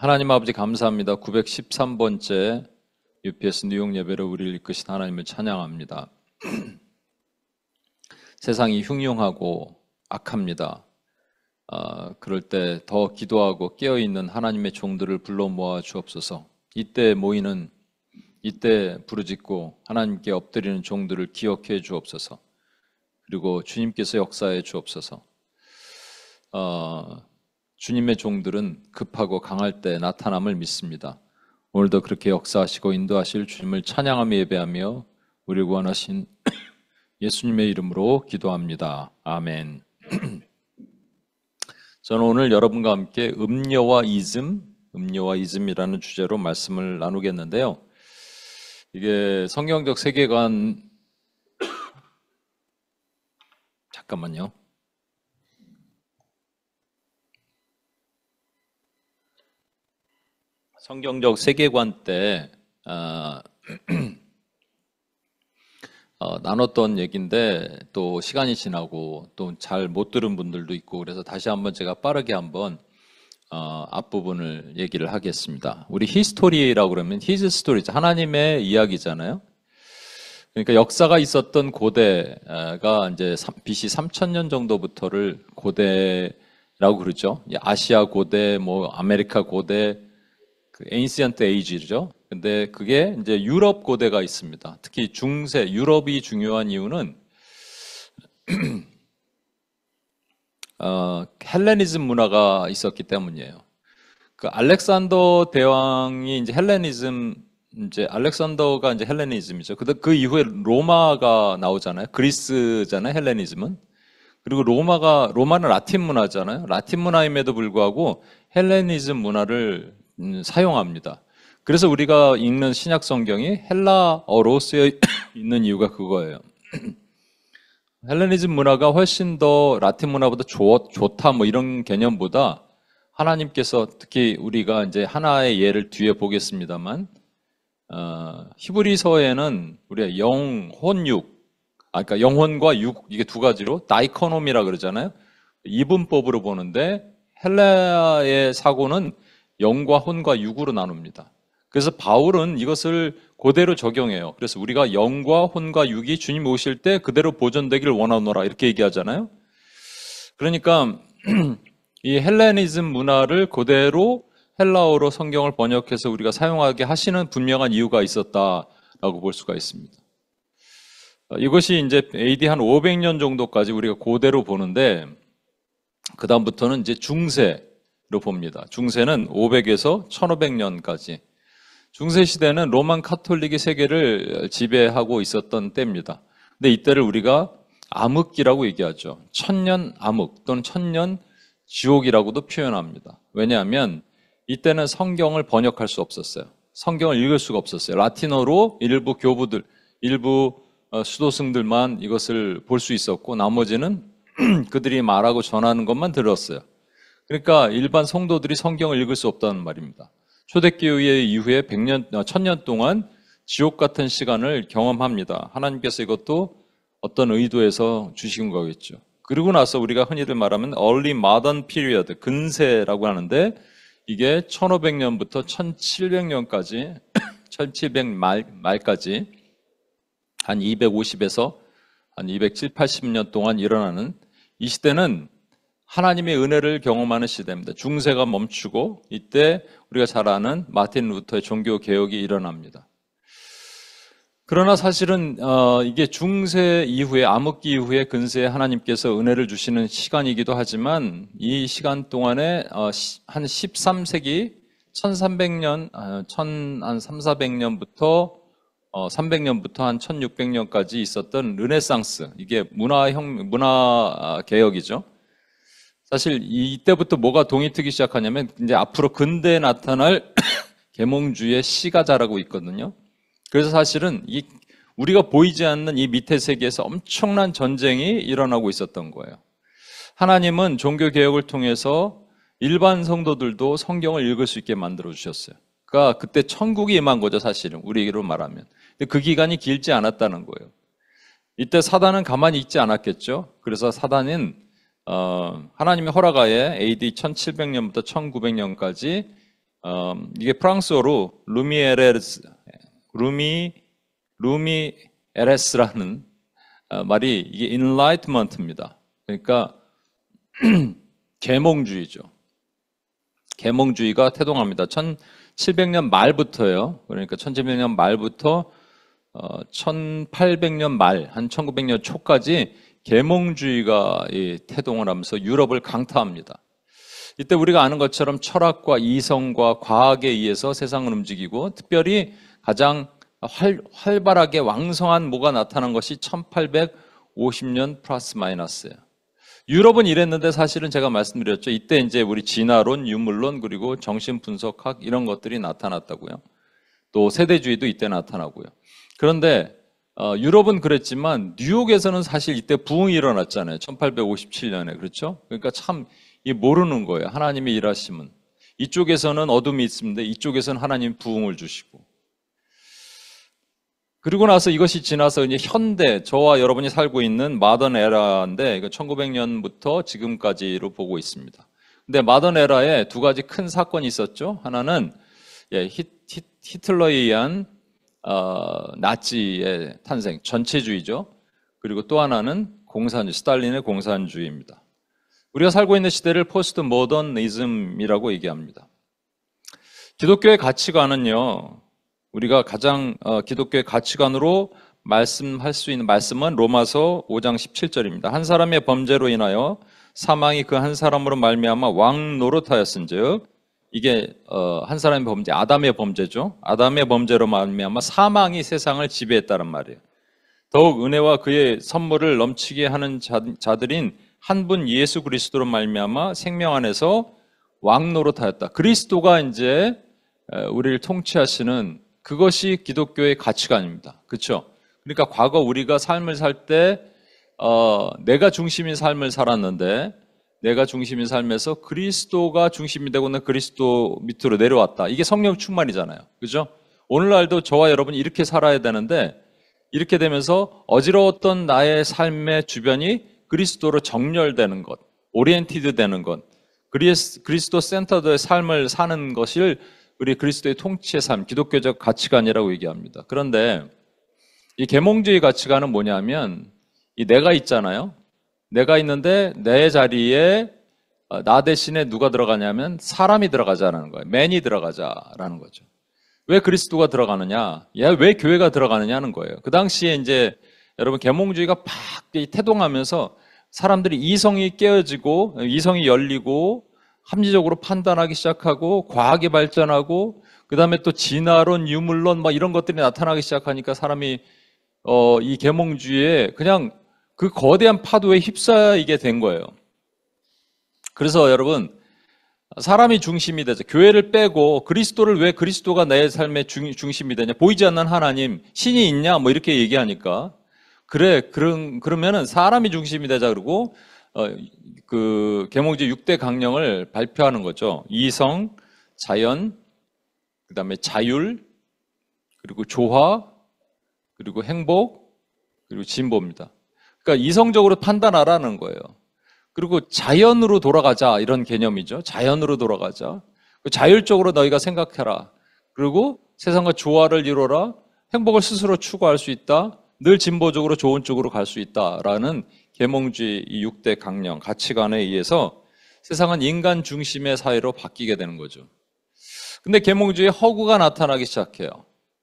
하나님 아버지 감사합니다. 913번째 UPS 뉴욕 예배로 우리를 이끄신 하나님을 찬양합니다. 세상이 흉흉하고 악합니다. 그럴 때 더 기도하고 깨어있는 하나님의 종들을 불러 모아 주옵소서. 이때 부르짖고 하나님께 엎드리는 종들을 기억해 주옵소서. 그리고 주님께서 역사해 주옵소서. 주님의 종들은 급하고 강할 때 나타남을 믿습니다. 오늘도 그렇게 역사하시고 인도하실 주님을 찬양하며 예배하며 우리를 구원하신 예수님의 이름으로 기도합니다. 아멘. 저는 오늘 여러분과 함께 음녀와 이즘이라는 주제로 말씀을 나누겠는데요. 이게 성경적 세계관, 잠깐만요. 성경적 세계관 때 나눴던 얘기인데 또 시간이 지나고 또 잘 못 들은 분들도 있고 그래서 다시 한번 제가 빠르게 한번 앞부분을 얘기를 하겠습니다. 우리 히스토리라고 그러면 히즈 스토리죠. 하나님의 이야기잖아요. 그러니까 역사가 있었던 고대가 이제 BC 3000년 정도부터를 고대라고 그러죠. 아시아 고대, 아메리카 고대, 에인시언트 에이지죠. 근데 그게 이제 유럽 고대가 있습니다. 특히 중세, 유럽이 중요한 이유는 헬레니즘 문화가 있었기 때문이에요. 그 알렉산더 대왕이 이제 알렉산더가 이제 헬레니즘이죠. 그 이후에 로마가 나오잖아요. 그리스잖아요, 헬레니즘은. 그리고 로마는 라틴 문화잖아요. 라틴 문화임에도 불구하고 헬레니즘 문화를 사용합니다. 그래서 우리가 읽는 신약 성경이 헬라어로 쓰여 있는 이유가 그거예요. 헬레니즘 문화가 훨씬 더 라틴 문화보다 좋다 이런 개념보다 하나님께서 특히 우리가 이제 하나의 예를 뒤에 보겠습니다만 히브리서에는 우리가 그러니까 영혼과 육 이게 두 가지로 다이코노미라 그러잖아요. 이분법으로 보는데 헬라의 사고는 영과 혼과 육으로 나눕니다. 그래서 바울은 이것을 그대로 적용해요. 그래서 우리가 영과 혼과 육이 주님 오실 때 그대로 보존되기를 원하노라 이렇게 얘기하잖아요. 그러니까 이 헬레니즘 문화를 그대로 헬라어로 성경을 번역해서 우리가 사용하게 하시는 분명한 이유가 있었다라고 볼 수가 있습니다. 이것이 이제 AD 한 500년 정도까지 우리가 그대로 보는데 그 다음부터는 이제 중세로 봅니다. 중세는 500에서 1500년까지. 중세 시대는 로만 카톨릭이 세계를 지배하고 있었던 때입니다. 근데 이때를 우리가 암흑기라고 얘기하죠. 천년 암흑 또는 천년 지옥이라고도 표현합니다. 왜냐하면 이때는 성경을 번역할 수 없었어요. 성경을 읽을 수가 없었어요. 라틴어로 일부 교부들, 일부 수도승들만 이것을 볼 수 있었고 나머지는 그들이 말하고 전하는 것만 들었어요. 그러니까 일반 성도들이 성경을 읽을 수 없다는 말입니다. 초대교회 이후에 1000년 동안 지옥 같은 시간을 경험합니다. 하나님께서 이것도 어떤 의도에서 주신 거겠죠. 그리고 나서 우리가 흔히들 말하면 Early Modern Period, 근세라고 하는데 이게 1500년부터 1700년까지 1700 말까지 한 250에서 한 270, 80년 동안 일어나는 이 시대는 하나님의 은혜를 경험하는 시대입니다. 중세가 멈추고 이때 우리가 잘 아는 마틴 루터의 종교 개혁이 일어납니다. 그러나 사실은 이게 중세 이후에 암흑기 이후에 근세에 하나님께서 은혜를 주시는 시간이기도 하지만 이 시간 동안에 한 13세기 1300년 한 300~400년부터 300년부터 한 1600년까지 있었던 르네상스, 이게 문화 개혁이죠. 사실 이때부터 뭐가 동이 트기 시작하냐면 이제 앞으로 근대에 나타날 계몽주의의 씨가 자라고 있거든요. 그래서 사실은 우리가 보이지 않는 이 밑에 세계에서 엄청난 전쟁이 일어나고 있었던 거예요. 하나님은 종교 개혁을 통해서 일반 성도들도 성경을 읽을 수 있게 만들어 주셨어요. 그러니까 그때 천국이 임한 거죠, 사실은 우리로 말하면. 근데 그 기간이 길지 않았다는 거예요. 이때 사단은 가만히 있지 않았겠죠. 그래서 사단은 하나님의 허락하에 AD 1700년부터 1900년까지 이게 프랑스어로 루미에레스라는 말이 이게 enlightenment입니다. 그러니까 계몽주의죠. 계몽주의가 태동합니다. 1700년 말부터요. 그러니까 1700년 말부터 1800년 말, 한 1900년 초까지 계몽주의가 태동을 하면서 유럽을 강타합니다. 이때 우리가 아는 것처럼 철학과 이성과 과학에 의해서 세상을 움직이고 특별히 가장 활발하게 왕성한 뭐가 나타난 것이 1850년 플러스 마이너스예요. 유럽은 이랬는데 사실은 제가 말씀드렸죠. 이때 이제 우리 진화론, 유물론, 그리고 정신분석학 이런 것들이 나타났다고요. 또 세대주의도 이때 나타나고요. 그런데 유럽은 그랬지만 뉴욕에서는 사실 이때 부흥이 일어났잖아요. 1857년에. 그렇죠? 그러니까 참 모르는 거예요. 하나님의 일하심은. 이쪽에서는 어둠이 있습니다. 이쪽에서는 하나님 부흥을 주시고. 그리고 나서 이것이 지나서 이제 현대, 저와 여러분이 살고 있는 마던 에라인데, 이거 1900년부터 지금까지로 보고 있습니다. 근데 마던 에라에 두 가지 큰 사건이 있었죠. 하나는 히틀러에 의한 나치의 탄생, 전체주의죠. 그리고 또 하나는 공산주의, 스탈린의 공산주의입니다. 우리가 살고 있는 시대를 포스트 모더니즘이라고 얘기합니다. 기독교의 가치관은요, 우리가 가장 기독교의 가치관으로 말씀할 수 있는 말씀은 로마서 5장 17절입니다. 한 사람의 범죄로 인하여 사망이 그 한 사람으로 말미암아 왕 노릇하였은즉, 이게 한 사람의 범죄, 아담의 범죄죠. 아담의 범죄로 말미암아 사망이 세상을 지배했다는 말이에요. 더욱 은혜와 그의 선물을 넘치게 하는 자들인 한 분 예수 그리스도로 말미암아 생명 안에서 왕 노릇하였다. 그리스도가 이제 우리를 통치하시는 그것이 기독교의 가치관입니다. 그렇죠? 그러니까 과거 우리가 삶을 살 때 내가 중심인 삶을 살았는데 내가 중심인 삶에서 그리스도가 중심이 되고는 그리스도 밑으로 내려왔다. 이게 성령 충만이잖아요. 그죠? 오늘날도 저와 여러분이 이렇게 살아야 되는데 이렇게 되면서 어지러웠던 나의 삶의 주변이 그리스도로 정렬되는 것, 오리엔티드 되는 것, 그리스도 센터드의 삶을 사는 것을 우리 그리스도의 통치의 삶, 기독교적 가치관이라고 얘기합니다. 그런데 이 계몽주의 가치관은 뭐냐면 이 내가 있잖아요. 내가 있는데 내 자리에 나 대신에 누가 들어가냐면 사람이 들어가자라는 거예요. 맨이 들어가자라는 거죠. 왜 그리스도가 들어가느냐? 왜 교회가 들어가느냐는 거예요. 그 당시에 이제 여러분 계몽주의가 팍 태동하면서 사람들이 이성이 깨어지고 이성이 열리고 합리적으로 판단하기 시작하고 과학이 발전하고 그다음에 또 진화론, 유물론 막 이런 것들이 나타나기 시작하니까 사람이 이 계몽주의에 그냥 그 거대한 파도에 휩싸이게 된 거예요. 그래서 여러분 사람이 중심이 되죠. 교회를 빼고 그리스도를 왜 그리스도가 내 삶의 중심이 되냐? 보이지 않는 하나님, 신이 있냐? 뭐 이렇게 얘기하니까 그러면은 사람이 중심이 되자 그러고 그 계몽주의 6대 강령을 발표하는 거죠. 이성, 자연, 그다음에 자율, 그리고 조화, 그리고 행복, 그리고 진보입니다. 그러니까 이성적으로 판단하라는 거예요. 그리고 자연으로 돌아가자 이런 개념이죠. 자연으로 돌아가자. 자율적으로 너희가 생각해라. 그리고 세상과 조화를 이루어라. 행복을 스스로 추구할 수 있다. 늘 진보적으로 좋은 쪽으로 갈 수 있다라는 계몽주의 이 6대 강령, 가치관에 의해서 세상은 인간 중심의 사회로 바뀌게 되는 거죠. 근데 계몽주의에 허구가 나타나기 시작해요.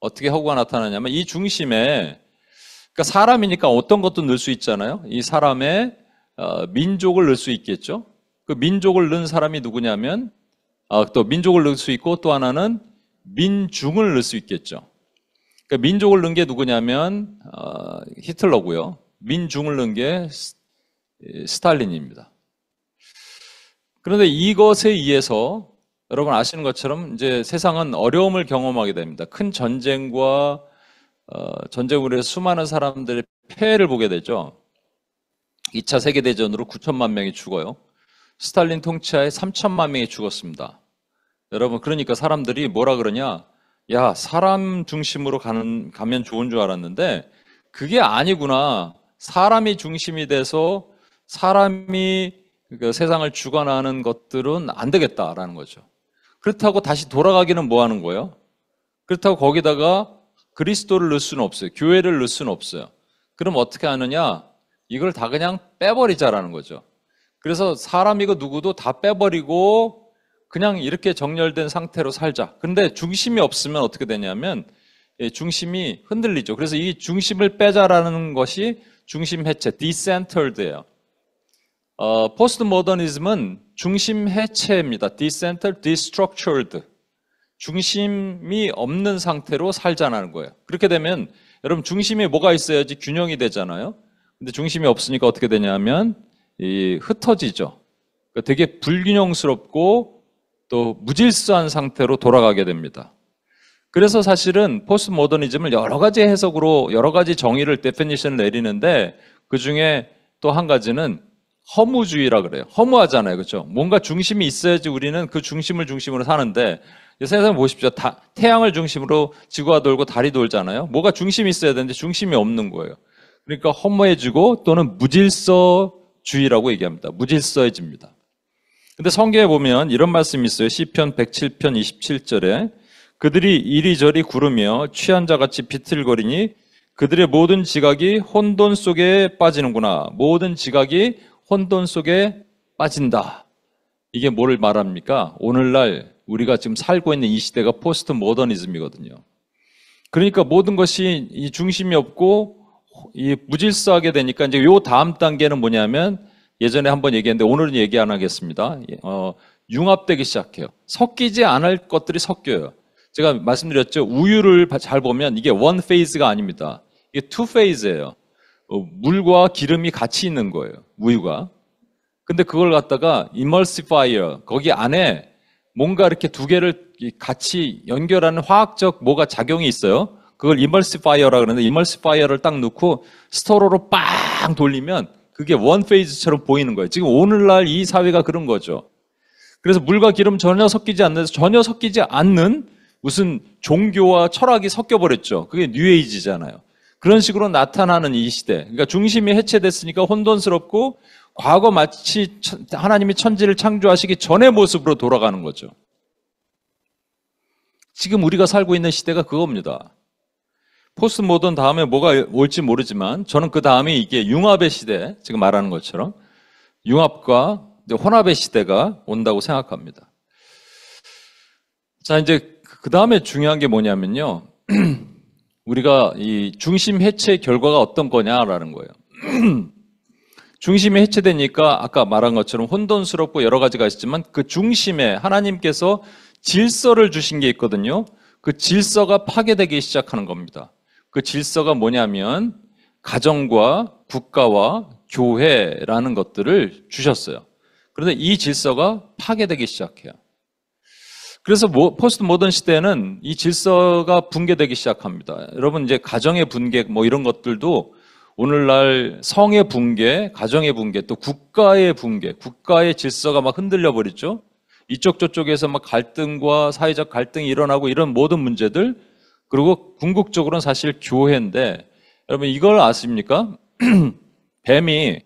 어떻게 허구가 나타나냐면 이 중심에 그러니까 사람이니까 어떤 것도 넣을 수 있잖아요. 이 사람의 민족을 넣을 수 있겠죠. 그 민족을 넣은 사람이 누구냐면 또 민족을 넣을 수 있고 또 하나는 민중을 넣을 수 있겠죠. 그러니까 민족을 넣은 게 누구냐면 히틀러고요. 민중을 넣은 게 스탈린입니다. 그런데 이것에 의해서 여러분 아시는 것처럼 이제 세상은 어려움을 경험하게 됩니다. 큰 전쟁과 전쟁으로 해서 수많은 사람들의 폐해를 보게 되죠. 2차 세계대전으로 9천만 명이 죽어요. 스탈린 통치하에 3천만 명이 죽었습니다. 여러분 그러니까 사람들이 뭐라 그러냐? 야, 사람 중심으로 가면 좋은 줄 알았는데 그게 아니구나. 사람이 중심이 돼서 사람이 그 세상을 주관하는 것들은 안 되겠다라는 거죠. 그렇다고 다시 돌아가기는 뭐 하는 거예요? 그렇다고 거기다가 그리스도를 넣을 수는 없어요. 교회를 넣을 수는 없어요. 그럼 어떻게 하느냐? 이걸 다 그냥 빼버리자라는 거죠. 그래서 사람이고 누구도 다 빼버리고 그냥 이렇게 정렬된 상태로 살자. 근데 중심이 없으면 어떻게 되냐면 중심이 흔들리죠. 그래서 이 중심을 빼자라는 것이 중심 해체, decentered예요. 포스트 모더니즘은 중심 해체입니다. decentered, destructured. 중심이 없는 상태로 살자는 거예요. 그렇게 되면 여러분 중심에 뭐가 있어야지 균형이 되잖아요. 근데 중심이 없으니까 어떻게 되냐면 흩어지죠. 그러니까 되게 불균형스럽고 또 무질서한 상태로 돌아가게 됩니다. 그래서 사실은 포스트 모더니즘을 여러 가지 해석으로 여러 가지 정의를 데피니션을 내리는데 그중에 또 한 가지는 허무주의라 그래요. 허무하잖아요. 그렇죠? 뭔가 중심이 있어야지 우리는 그 중심을 중심으로 사는데 세상에 보십시오. 태양을 중심으로 지구가 돌고 달이 돌잖아요. 뭐가 중심이 있어야 되는데 중심이 없는 거예요. 그러니까 허무해지고 또는 무질서주의라고 얘기합니다. 무질서해집니다. 근데 성경에 보면 이런 말씀이 있어요. 시편 107편 27절에 그들이 이리저리 구르며 취한 자같이 비틀거리니 그들의 모든 지각이 혼돈 속에 빠지는구나. 모든 지각이 혼돈 속에 빠진다. 이게 뭐를 말합니까? 오늘날 우리가 지금 살고 있는 이 시대가 포스트 모더니즘이거든요. 그러니까 모든 것이 이 중심이 없고 이 무질서하게 되니까 이제 요 다음 단계는 뭐냐면 예전에 한번 얘기했는데 오늘은 얘기 안 하겠습니다. 융합되기 시작해요. 섞이지 않을 것들이 섞여요. 제가 말씀드렸죠. 우유를 잘 보면 이게 원 페이즈가 아닙니다. 이게 투 페이즈예요. 물과 기름이 같이 있는 거예요. 우유가. 근데 그걸 갖다가 immersifier 거기 안에 뭔가 이렇게 두 개를 같이 연결하는 화학적 뭐가 작용이 있어요. 그걸 immersifier라고 그러는데 immersifier를 딱 넣고 스토로로 빵 돌리면 그게 원 페이즈처럼 보이는 거예요. 지금 오늘날 이 사회가 그런 거죠. 그래서 물과 기름 전혀 섞이지 않는 무슨 종교와 철학이 섞여버렸죠. 그게 뉴에이지잖아요. 그런 식으로 나타나는 이 시대. 그러니까 중심이 해체됐으니까 혼돈스럽고 과거 마치 하나님이 천지를 창조하시기 전의 모습으로 돌아가는 거죠. 지금 우리가 살고 있는 시대가 그겁니다. 포스트 모던 다음에 뭐가 올지 모르지만 저는 그 다음에 이게 융합의 시대, 지금 말하는 것처럼 융합과 혼합의 시대가 온다고 생각합니다. 자, 이제 그 다음에 중요한 게 뭐냐면요. 우리가 이 중심 해체 결과가 어떤 거냐라는 거예요. 중심이 해체되니까 아까 말한 것처럼 혼돈스럽고 여러 가지가 있지만 그 중심에 하나님께서 질서를 주신 게 있거든요. 그 질서가 파괴되기 시작하는 겁니다. 그 질서가 뭐냐면 가정과 국가와 교회라는 것들을 주셨어요. 그런데 이 질서가 파괴되기 시작해요. 그래서 포스트 모던 시대에는 이 질서가 붕괴되기 시작합니다. 여러분 이제 가정의 붕괴 뭐 이런 것들도 오늘날 성의 붕괴, 가정의 붕괴, 또 국가의 붕괴, 국가의 질서가 막 흔들려 버리죠. 이쪽 저쪽에서 막 갈등과 사회적 갈등이 일어나고 이런 모든 문제들, 그리고 궁극적으로는 사실 교회인데 여러분 이걸 아십니까? 뱀이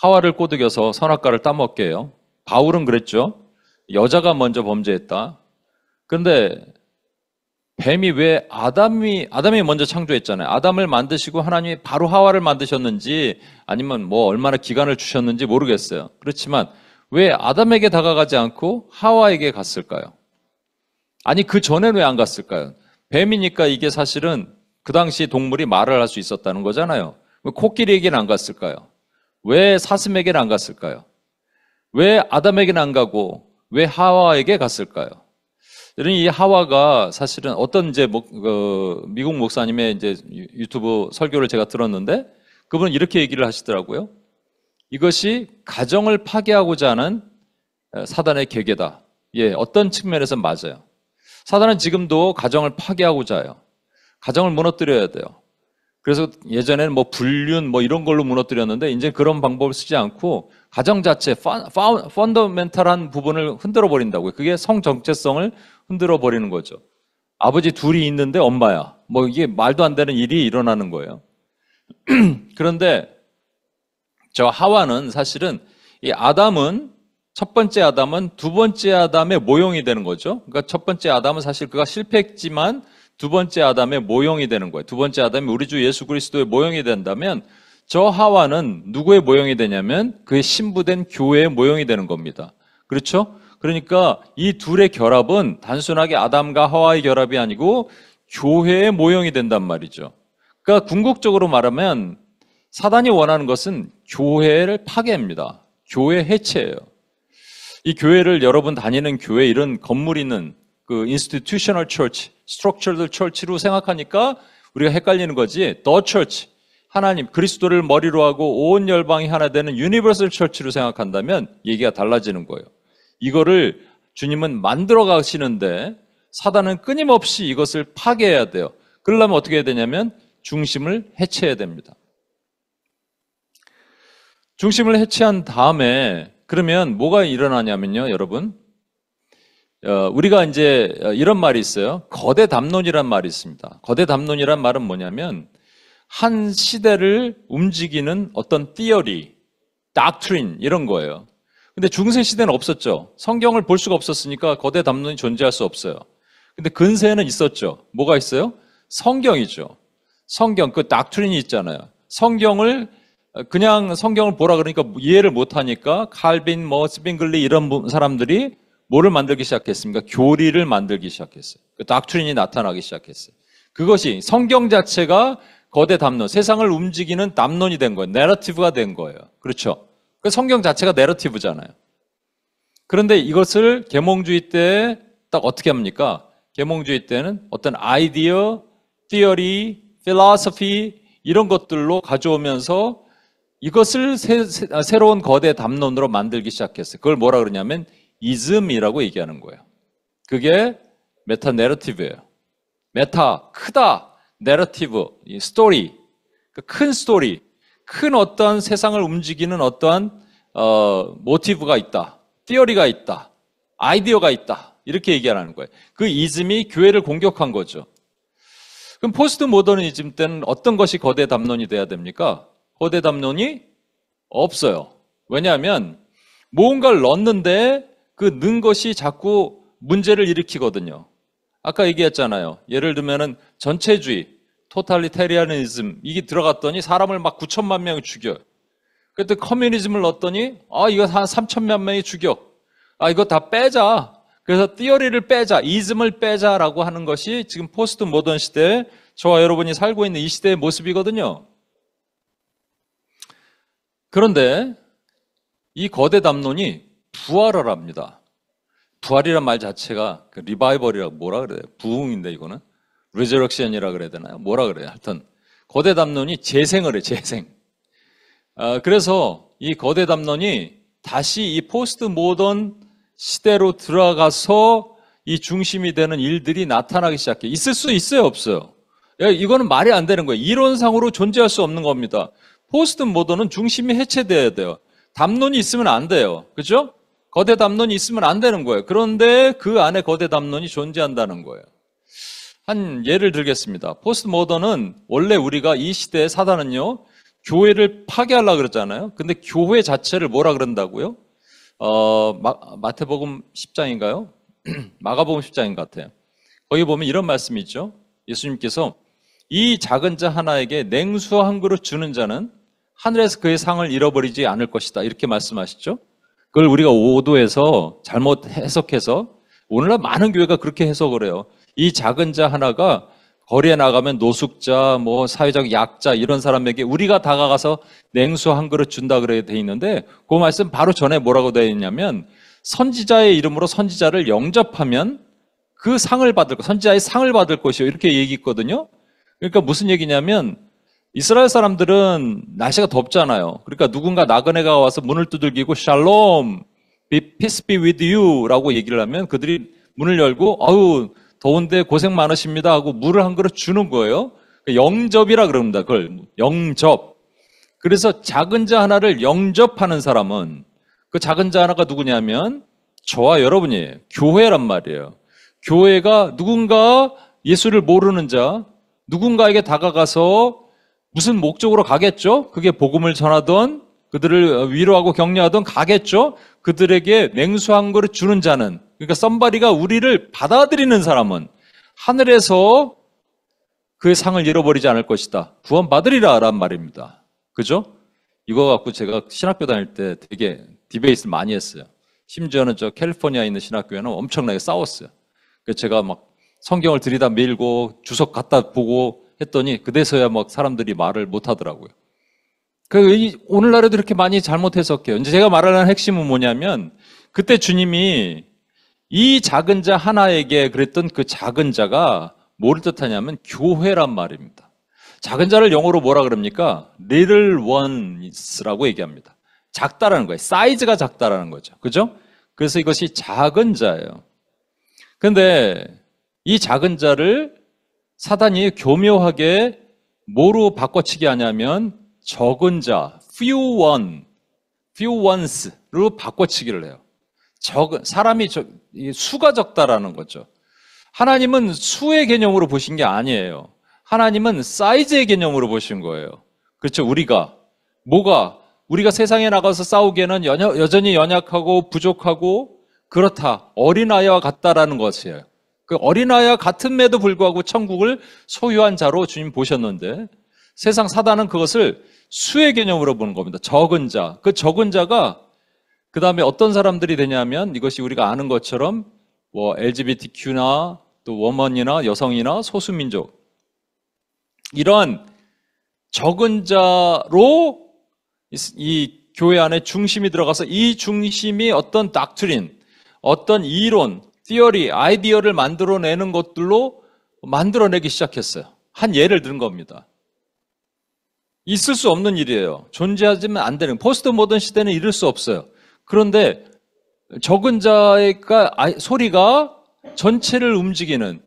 하와를 꼬드겨서 선악과를 따먹게 해요. 바울은 그랬죠. 여자가 먼저 범죄했다. 그런데 뱀이 왜 아담이 먼저 창조했잖아요. 아담을 만드시고 하나님이 바로 하와를 만드셨는지 아니면 뭐 얼마나 기간을 주셨는지 모르겠어요. 그렇지만 왜 아담에게 다가가지 않고 하와에게 갔을까요? 아니 그 전에는 왜 안 갔을까요? 뱀이니까 이게 사실은 그 당시 동물이 말을 할 수 있었다는 거잖아요. 왜 코끼리에게는 안 갔을까요? 왜 사슴에게는 안 갔을까요? 왜 아담에게는 안 가고 왜 하와에게 갔을까요? 이 하와가 사실은 어떤 이제 미국 목사님의 이제 유튜브 설교를 제가 들었는데 그분은 이렇게 얘기를 하시더라고요. 이것이 가정을 파괴하고자 하는 사단의 계계다. 예, 어떤 측면에서 맞아요. 사단은 지금도 가정을 파괴하고자 해요. 가정을 무너뜨려야 돼요. 그래서 예전에는 뭐 불륜 뭐 이런 걸로 무너뜨렸는데 이제 그런 방법을 쓰지 않고 가정 자체 펀더멘탈한 부분을 흔들어 버린다고요. 그게 성 정체성을 흔들어 버리는 거죠. 아버지 둘이 있는데 엄마야. 뭐 이게 말도 안 되는 일이 일어나는 거예요. 그런데 저 하와는 사실은 이 아담은 첫 번째 아담은 두 번째 아담의 모형이 되는 거죠. 그러니까 첫 번째 아담은 사실 그가 실패했지만 두 번째 아담의 모형이 되는 거예요. 두 번째 아담이 우리 주 예수 그리스도의 모형이 된다면 저 하와는 누구의 모형이 되냐면 그의 신부된 교회의 모형이 되는 겁니다. 그렇죠? 그러니까 이 둘의 결합은 단순하게 아담과 하와의 결합이 아니고 교회의 모형이 된단 말이죠. 그러니까 궁극적으로 말하면 사단이 원하는 것은 교회를 파괴합니다. 교회 해체예요. 이 교회를 여러분 다니는 교회 이런 건물 있는 그 institutional church, structural church로 생각하니까 우리가 헷갈리는 거지. The church, 하나님 그리스도를 머리로 하고 온 열방이 하나 되는 universal church로 생각한다면 얘기가 달라지는 거예요. 이거를 주님은 만들어 가시는데 사단은 끊임없이 이것을 파괴해야 돼요. 그러려면 어떻게 해야 되냐면 중심을 해체해야 됩니다. 중심을 해체한 다음에 그러면 뭐가 일어나냐면요, 여러분. 우리가 이제 이런 말이 있어요. 거대 담론이란 말이 있습니다. 거대 담론이란 말은 뭐냐면 한 시대를 움직이는 어떤 theory, doctrine 이런 거예요. 근데 중세 시대는 없었죠. 성경을 볼 수가 없었으니까 거대 담론이 존재할 수 없어요. 근데 근세에는 있었죠. 뭐가 있어요? 성경이죠. 성경, 그 doctrine이 있잖아요. 성경을 그냥 성경을 보라 그러니까 이해를 못하니까 칼빈, 스빙글리 이런 사람들이 뭐를 만들기 시작했습니까? 교리를 만들기 시작했어요. 그 doctrine이 나타나기 시작했어요. 그것이 성경 자체가 거대 담론, 세상을 움직이는 담론이 된 거예요. 내러티브가 된 거예요. 그렇죠? 그 성경 자체가 내러티브잖아요. 그런데 이것을 계몽주의 때 딱 어떻게 합니까? 계몽주의 때는 어떤 아이디어, 티어리, 필로소피 이런 것들로 가져오면서 이것을 새로운 거대 담론으로 만들기 시작했어요. 그걸 뭐라 그러냐면 이즘이라고 얘기하는 거예요. 그게 메타 내러티브예요. 메타, 크다, 내러티브, 스토리, 큰 스토리, 큰 어떤 세상을 움직이는 어떠한 모티브가 있다, 티어리가 있다, 아이디어가 있다 이렇게 얘기하는 거예요. 그 이즘이 교회를 공격한 거죠. 그럼 포스트 모더니즘 때는 어떤 것이 거대 담론이 돼야 됩니까? 거대 담론이 없어요. 왜냐하면 뭔가를 넣는데 그 넣은 것이 자꾸 문제를 일으키거든요. 아까 얘기했잖아요. 예를 들면은 전체주의, 토탈리테리아니즘 이게 들어갔더니 사람을 막 9천만 명이 죽여요. 그때 커뮤니즘을 넣었더니 이거 한 3천만 명이 죽여. 이거 다 빼자. 그래서 티어리를 빼자, 이즘을 빼자라고 하는 것이 지금 포스트 모던 시대에 저와 여러분이 살고 있는 이 시대의 모습이거든요. 그런데 이 거대 담론이 부활을 합니다. 부활이란 말 자체가 리바이벌이라고 뭐라 그래요? 부흥인데 이거는 리저렉션이라 그래야 되나요? 뭐라 그래요? 하여튼 거대 담론이 재생을 해요. 재생. 그래서 이 거대 담론이 다시 이 포스트 모던 시대로 들어가서 이 중심이 되는 일들이 나타나기 시작해요. 있을 수 있어요? 없어요? 이거는 말이 안 되는 거예요. 이론상으로 존재할 수 없는 겁니다. 포스트 모던은 중심이 해체돼야 돼요. 담론이 있으면 안 돼요. 그죠? 거대 담론이 있으면 안 되는 거예요. 그런데 그 안에 거대 담론이 존재한다는 거예요. 한 예를 들겠습니다. 포스트 모던은 원래 우리가 이 시대의 사단은요, 교회를 파괴하려고 그러잖아요. 근데 교회 자체를 뭐라 그런다고요? 마태복음 10장인가요? 마가복음 10장인 것 같아요. 거기 보면 이런 말씀이 있죠. 예수님께서 이 작은 자 하나에게 냉수 한 그릇 주는 자는 하늘에서 그의 상을 잃어버리지 않을 것이다. 이렇게 말씀하시죠. 그걸 우리가 오도해서 잘못 해석해서 오늘날 많은 교회가 그렇게 해석을 해요. 이 작은 자 하나가 거리에 나가면 노숙자, 사회적 약자 이런 사람에게 우리가 다가가서 냉수 한 그릇 준다 그래 돼 있는데 그 말씀 바로 전에 뭐라고 되어 있냐면 선지자의 이름으로 선지자를 영접하면 그 상을 받을 것, 선지자의 상을 받을 것이요 이렇게 얘기했거든요. 그러니까 무슨 얘기냐면 이스라엘 사람들은 날씨가 덥잖아요. 그러니까 누군가 나그네가 와서 문을 두들기고 샬롬, peace be with you 라고 얘기를 하면 그들이 문을 열고 더운데 고생 많으십니다 하고 물을 한 그릇 주는 거예요. 영접이라 그럽니다. 그걸 영접. 그래서 작은 자 하나를 영접하는 사람은 그 작은 자 하나가 누구냐면 저와 여러분이에요. 교회란 말이에요. 교회가 누군가 예수를 모르는 자, 누군가에게 다가가서 무슨 목적으로 가겠죠? 그게 복음을 전하던 그들을 위로하고 격려하던 가겠죠. 그들에게 냉수 한 그릇 주는 자는, 그러니까 썸바디가 우리를 받아들이는 사람은 하늘에서 그의 상을 잃어버리지 않을 것이다. 구원받으리라 란 말입니다. 그죠? 이거 갖고 제가 신학교 다닐 때 되게 디베이트를 많이 했어요. 심지어는 저 캘리포니아에 있는 신학교에는 엄청나게 싸웠어요. 그래서 제가 막 성경을 들이다 밀고 주석 갖다 보고 했더니 그때서야 막 사람들이 말을 못 하더라고요. 오늘날에도 이렇게 많이 잘못 해석해요. 이제 제가 말하는 핵심은 뭐냐면, 그때 주님이 이 작은 자 하나에게 그랬던 그 작은 자가 뭐를 뜻하냐면 교회란 말입니다. 작은 자를 영어로 뭐라 그럽니까? little ones라고 얘기합니다. 작다라는 거예요. 사이즈가 작다라는 거죠. 그죠? 그래서 이것이 작은 자예요. 근데 이 작은 자를 사단이 교묘하게 뭐로 바꿔치기 하냐면 적은 자, few ones로 바꿔치기를 해요. 사람이 수가 적다라는 거죠. 하나님은 수의 개념으로 보신 게 아니에요. 하나님은 사이즈의 개념으로 보신 거예요. 그렇죠. 우리가 세상에 나가서 싸우기에는 여전히 연약하고 부족하고 그렇다. 어린아이와 같다라는 것이에요. 그 어린아이와 같음에도 불구하고 천국을 소유한 자로 주님 보셨는데, 세상 사단은 그것을 수의 개념으로 보는 겁니다. 적은 자. 그 적은 자가 그 다음에 어떤 사람들이 되냐면, 이것이 우리가 아는 것처럼 뭐 LGBTQ나 또 워먼이나 여성이나 소수민족, 이러한 적은 자로 이 교회 안에 중심이 들어가서 이 중심이 어떤 닥트린, 어떤 이론, 티어리, 아이디어를 만들어내는 것들로 만들어내기 시작했어요. 한 예를 든 겁니다. 있을 수 없는 일이에요. 존재하지면 안 되는, 포스트 모던 시대는 이룰 수 없어요. 그런데 적은 자의 소리가 전체를 움직이는,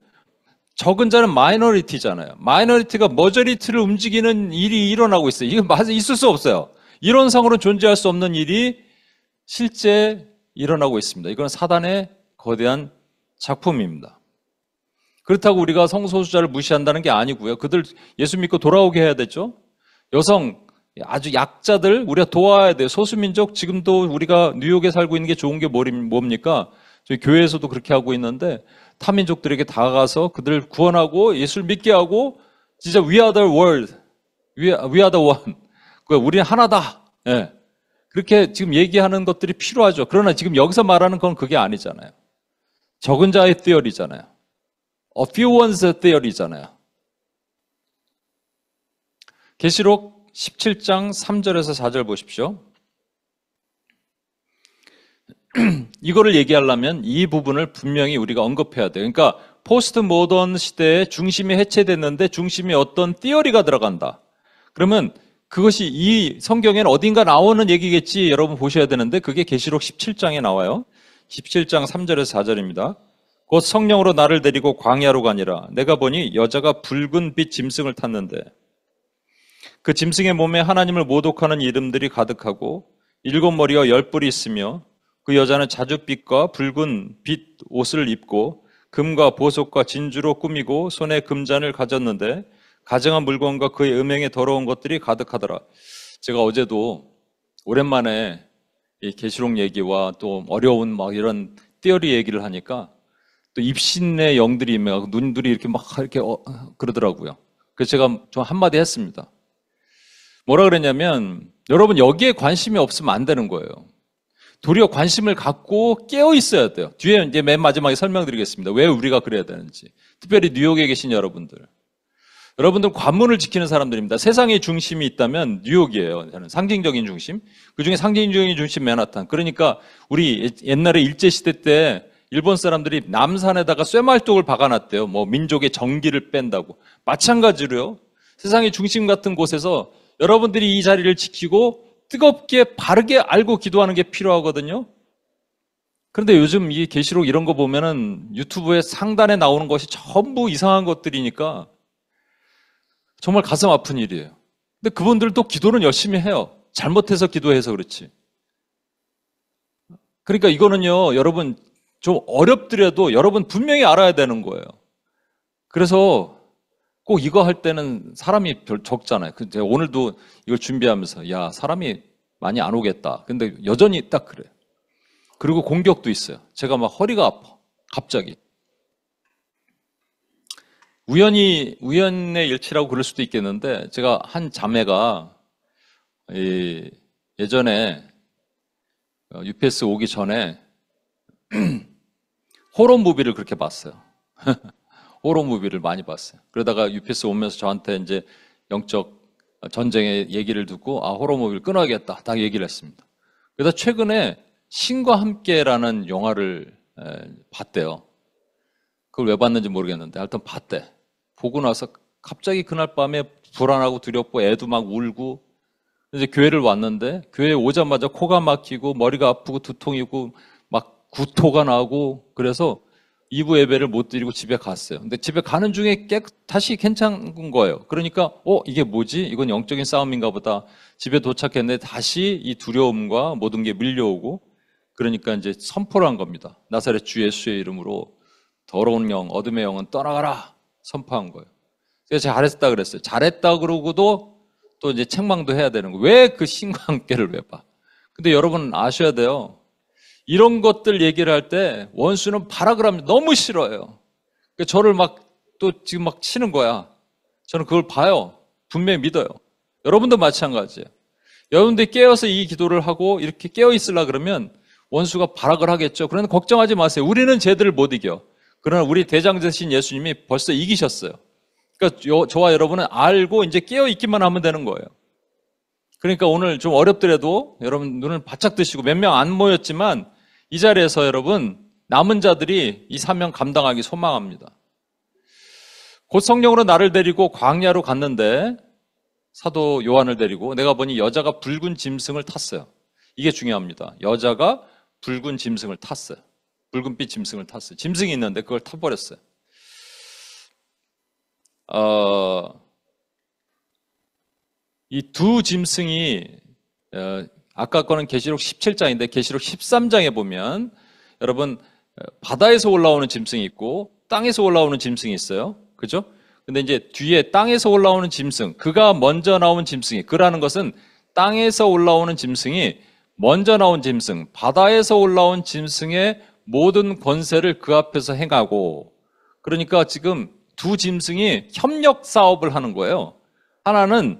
적은 자는 마이너리티잖아요. 마이너리티가 머저리티를 움직이는 일이 일어나고 있어요. 이거 맞아, 있을 수 없어요. 이론상으로는 존재할 수 없는 일이 실제 일어나고 있습니다. 이건 사단의 거대한 작품입니다. 그렇다고 우리가 성소수자를 무시한다는 게 아니고요. 그들 예수 믿고 돌아오게 해야 되죠. 여성, 아주 약자들 우리가 도와야 돼요. 소수민족, 지금도 우리가 뉴욕에 살고 있는 게 좋은 게 뭡니까? 저희 교회에서도 그렇게 하고 있는데, 타민족들에게 다가가서 그들을 구원하고 예수를 믿게 하고, 진짜 we are the world, we are the one, 우리는 하나다. 예. 그렇게 지금 얘기하는 것들이 필요하죠. 그러나 지금 여기서 말하는 건 그게 아니잖아요. 적은 자의 theory잖아요. A few ones theory잖아요. 계시록 17장 3절에서 4절 보십시오. 이거를 얘기하려면 이 부분을 분명히 우리가 언급해야 돼요. 그러니까 포스트 모던 시대에 중심이 해체됐는데 중심에 어떤 띠어리가 들어간다. 그러면 그것이 이 성경에는 어딘가 나오는 얘기겠지, 여러분 보셔야 되는데, 그게 계시록 17장에 나와요. 17장 3절에서 4절입니다. 곧 성령으로 나를 데리고 광야로 가니라. 내가 보니 여자가 붉은 빛 짐승을 탔는데 그 짐승의 몸에 하나님을 모독하는 이름들이 가득하고 7머리와 10뿔이 있으며, 그 여자는 자줏빛과 붉은 빛 옷을 입고 금과 보석과 진주로 꾸미고 손에 금잔을 가졌는데 가증한 물건과 그의 음행에 더러운 것들이 가득하더라. 제가 어제도 오랜만에 이 계시록 얘기와 또 어려운 막 이런 띠어리 얘기를 하니까 또 입신의 영들이 막 눈들이 이렇게 막 이렇게 그러더라고요. 그래서 제가 좀 한마디 했습니다. 뭐라 그랬냐면, 여러분 여기에 관심이 없으면 안 되는 거예요. 도리어 관심을 갖고 깨어 있어야 돼요. 뒤에 이제 맨 마지막에 설명드리겠습니다. 왜 우리가 그래야 되는지. 특별히 뉴욕에 계신 여러분들 관문을 지키는 사람들입니다. 세상의 중심이 있다면 뉴욕이에요. 저는 상징적인 중심. 그중에 상징적인 중심 맨하탄. 그러니까 우리 옛날에 일제시대 때 일본 사람들이 남산에다가 쇠말뚝을 박아놨대요. 뭐 민족의 정기를 뺀다고. 마찬가지로요. 세상의 중심 같은 곳에서 여러분들이 이 자리를 지키고 뜨겁게 바르게 알고 기도하는 게 필요하거든요. 그런데 요즘 이 계시록 이런 거 보면은 유튜브에 상단에 나오는 것이 전부 이상한 것들이니까 정말 가슴 아픈 일이에요. 근데 그분들도 기도는 열심히 해요. 잘못해서 기도해서 그렇지. 그러니까 이거는요, 여러분 좀 어렵더라도 여러분 분명히 알아야 되는 거예요. 그래서 꼭 이거 할 때는 사람이 적잖아요. 제가 오늘도 이걸 준비하면서, 야, 사람이 많이 안 오겠다. 근데 여전히 딱 그래요. 그리고 공격도 있어요. 제가 막 허리가 아파. 갑자기. 우연의 일치라고 그럴 수도 있겠는데, 제가 한 자매가 예전에 UPS 오기 전에 호러 무비를 그렇게 봤어요. 호러 무비를 많이 봤어요. 그러다가 UPS 오면서 저한테 이제 영적 전쟁의 얘기를 듣고, 아, 호러 무비를 끊어야겠다. 딱 얘기를 했습니다. 그래서 최근에 신과 함께라는 영화를 봤대요. 그걸 왜 봤는지 모르겠는데 하여튼 봤대. 보고 나서 갑자기 그날 밤에 불안하고 두렵고 애도 막 울고, 이제 교회를 왔는데 교회에 오자마자 코가 막히고 머리가 아프고 두통이고 막 구토가 나고, 그래서 2부 예배를 못 드리고 집에 갔어요. 근데 집에 가는 중에 다시 괜찮은 거예요. 그러니까 이게 뭐지? 이건 영적인 싸움인가 보다. 집에 도착했는데 다시 이 두려움과 모든 게 밀려오고, 그러니까 이제 선포를 한 겁니다. 나사렛 주 예수의 이름으로 더러운 영, 어둠의 영은 떠나가라 선포한 거예요. 제가 잘했다 그랬어요. 잘했다 그러고도 또 이제 책망도 해야 되는 거예요. 왜 그 신과 함께를 왜 봐? 근데 여러분 아셔야 돼요. 이런 것들 얘기를 할 때 원수는 발악을 합니다. 너무 싫어요. 그러니까 저를 또 지금 막 치는 거야. 저는 그걸 봐요. 분명히 믿어요. 여러분도 마찬가지예요. 여러분들이 깨어서 이 기도를 하고 이렇게 깨어 있으려 그러면 원수가 발악을 하겠죠. 그러나 걱정하지 마세요. 우리는 쟤들을 못 이겨. 그러나 우리 대장 되신 예수님이 벌써 이기셨어요. 그러니까 저와 여러분은 알고 이제 깨어 있기만 하면 되는 거예요. 그러니까 오늘 좀 어렵더라도 여러분 눈을 바짝 뜨시고, 몇 명 안 모였지만 이 자리에서 여러분 남은 자들이 이 사명 감당하기 소망합니다. 곧 성령으로 나를 데리고 광야로 갔는데, 사도 요한을 데리고 내가 보니 여자가 붉은 짐승을 탔어요. 이게 중요합니다. 여자가 붉은 짐승을 탔어요. 붉은빛 짐승을 탔어요. 짐승이 있는데 그걸 타버렸어요. 이 두 짐승이 아까 거는 계시록 17장인데 계시록 13장에 보면 여러분 바다에서 올라오는 짐승이 있고 땅에서 올라오는 짐승이 있어요. 그죠? 근데 이제 뒤에 땅에서 올라오는 짐승, 그가 먼저 나온 짐승이, 그라는 것은 땅에서 올라오는 짐승이 먼저 나온 짐승, 바다에서 올라온 짐승의 모든 권세를 그 앞에서 행하고, 그러니까 지금 두 짐승이 협력 사업을 하는 거예요. 하나는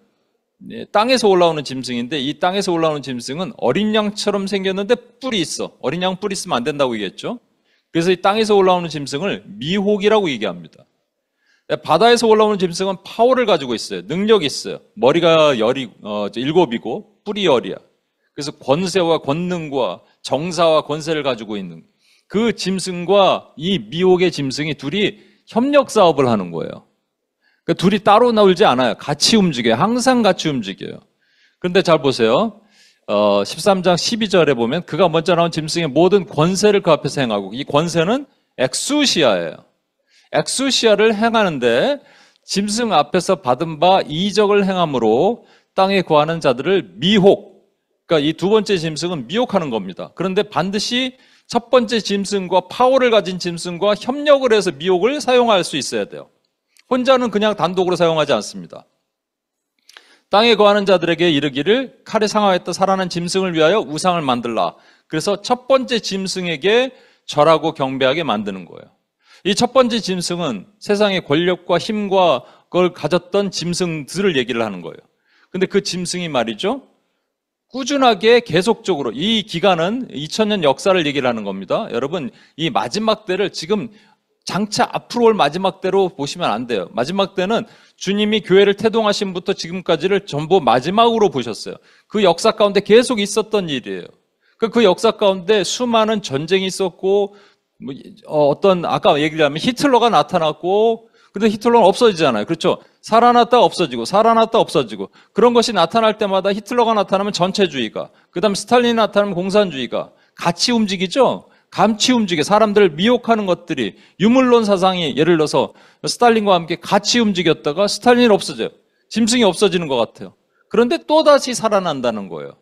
땅에서 올라오는 짐승인데, 이 땅에서 올라오는 짐승은 어린 양처럼 생겼는데 뿔이 있어. 어린 양 뿔 있으면 안 된다고 얘기했죠. 그래서 이 땅에서 올라오는 짐승을 미혹이라고 얘기합니다. 바다에서 올라오는 짐승은 파워를 가지고 있어요. 능력이 있어요. 머리가 7이고 뿔이 10이야. 그래서 권세와 권능과 정사와 권세를 가지고 있는 그 짐승과 이 미혹의 짐승이 둘이 협력 사업을 하는 거예요. 그러니까 둘이 따로 나오지 않아요. 같이 움직여요. 항상 같이 움직여요. 그런데 잘 보세요. 13장 12절에 보면 그가 먼저 나온 짐승의 모든 권세를 그 앞에서 행하고, 이 권세는 엑수시아예요. 엑수시아를 행하는데 짐승 앞에서 받은 바 이적을 행함으로 땅에 거하는 자들을 미혹, 그러니까 이 두 번째 짐승은 미혹하는 겁니다. 그런데 반드시 첫 번째 짐승과 파워를 가진 짐승과 협력을 해서 미혹을 사용할 수 있어야 돼요. 혼자는 그냥 단독으로 사용하지 않습니다. 땅에 거하는 자들에게 이르기를 칼에 상하였다 살아난 짐승을 위하여 우상을 만들라. 그래서 첫 번째 짐승에게 절하고 경배하게 만드는 거예요. 이 첫 번째 짐승은 세상의 권력과 힘과 그걸 가졌던 짐승들을 얘기를 하는 거예요. 근데 그 짐승이 말이죠, 꾸준하게 계속적으로, 이 기간은 2000년 역사를 얘기를 하는 겁니다. 여러분, 이 마지막 때를 지금 장차 앞으로 올 마지막 때로 보시면 안 돼요. 마지막 때는 주님이 교회를 태동하신부터 지금까지를 전부 마지막으로 보셨어요. 그 역사 가운데 계속 있었던 일이에요. 그 역사 가운데 수많은 전쟁이 있었고, 아까 얘기를 하면 히틀러가 나타났고, 근데 히틀러는 없어지잖아요. 그렇죠? 살아났다 없어지고, 살아났다 없어지고. 그런 것이 나타날 때마다 히틀러가 나타나면 전체주의가, 그 다음 스탈린이 나타나면 공산주의가 같이 움직이죠? 같이 움직여. 사람들을 미혹하는 것들이, 유물론 사상이 예를 들어서 스탈린과 함께 같이 움직였다가 스탈린이 없어져요. 짐승이 없어지는 것 같아요. 그런데 또다시 살아난다는 거예요.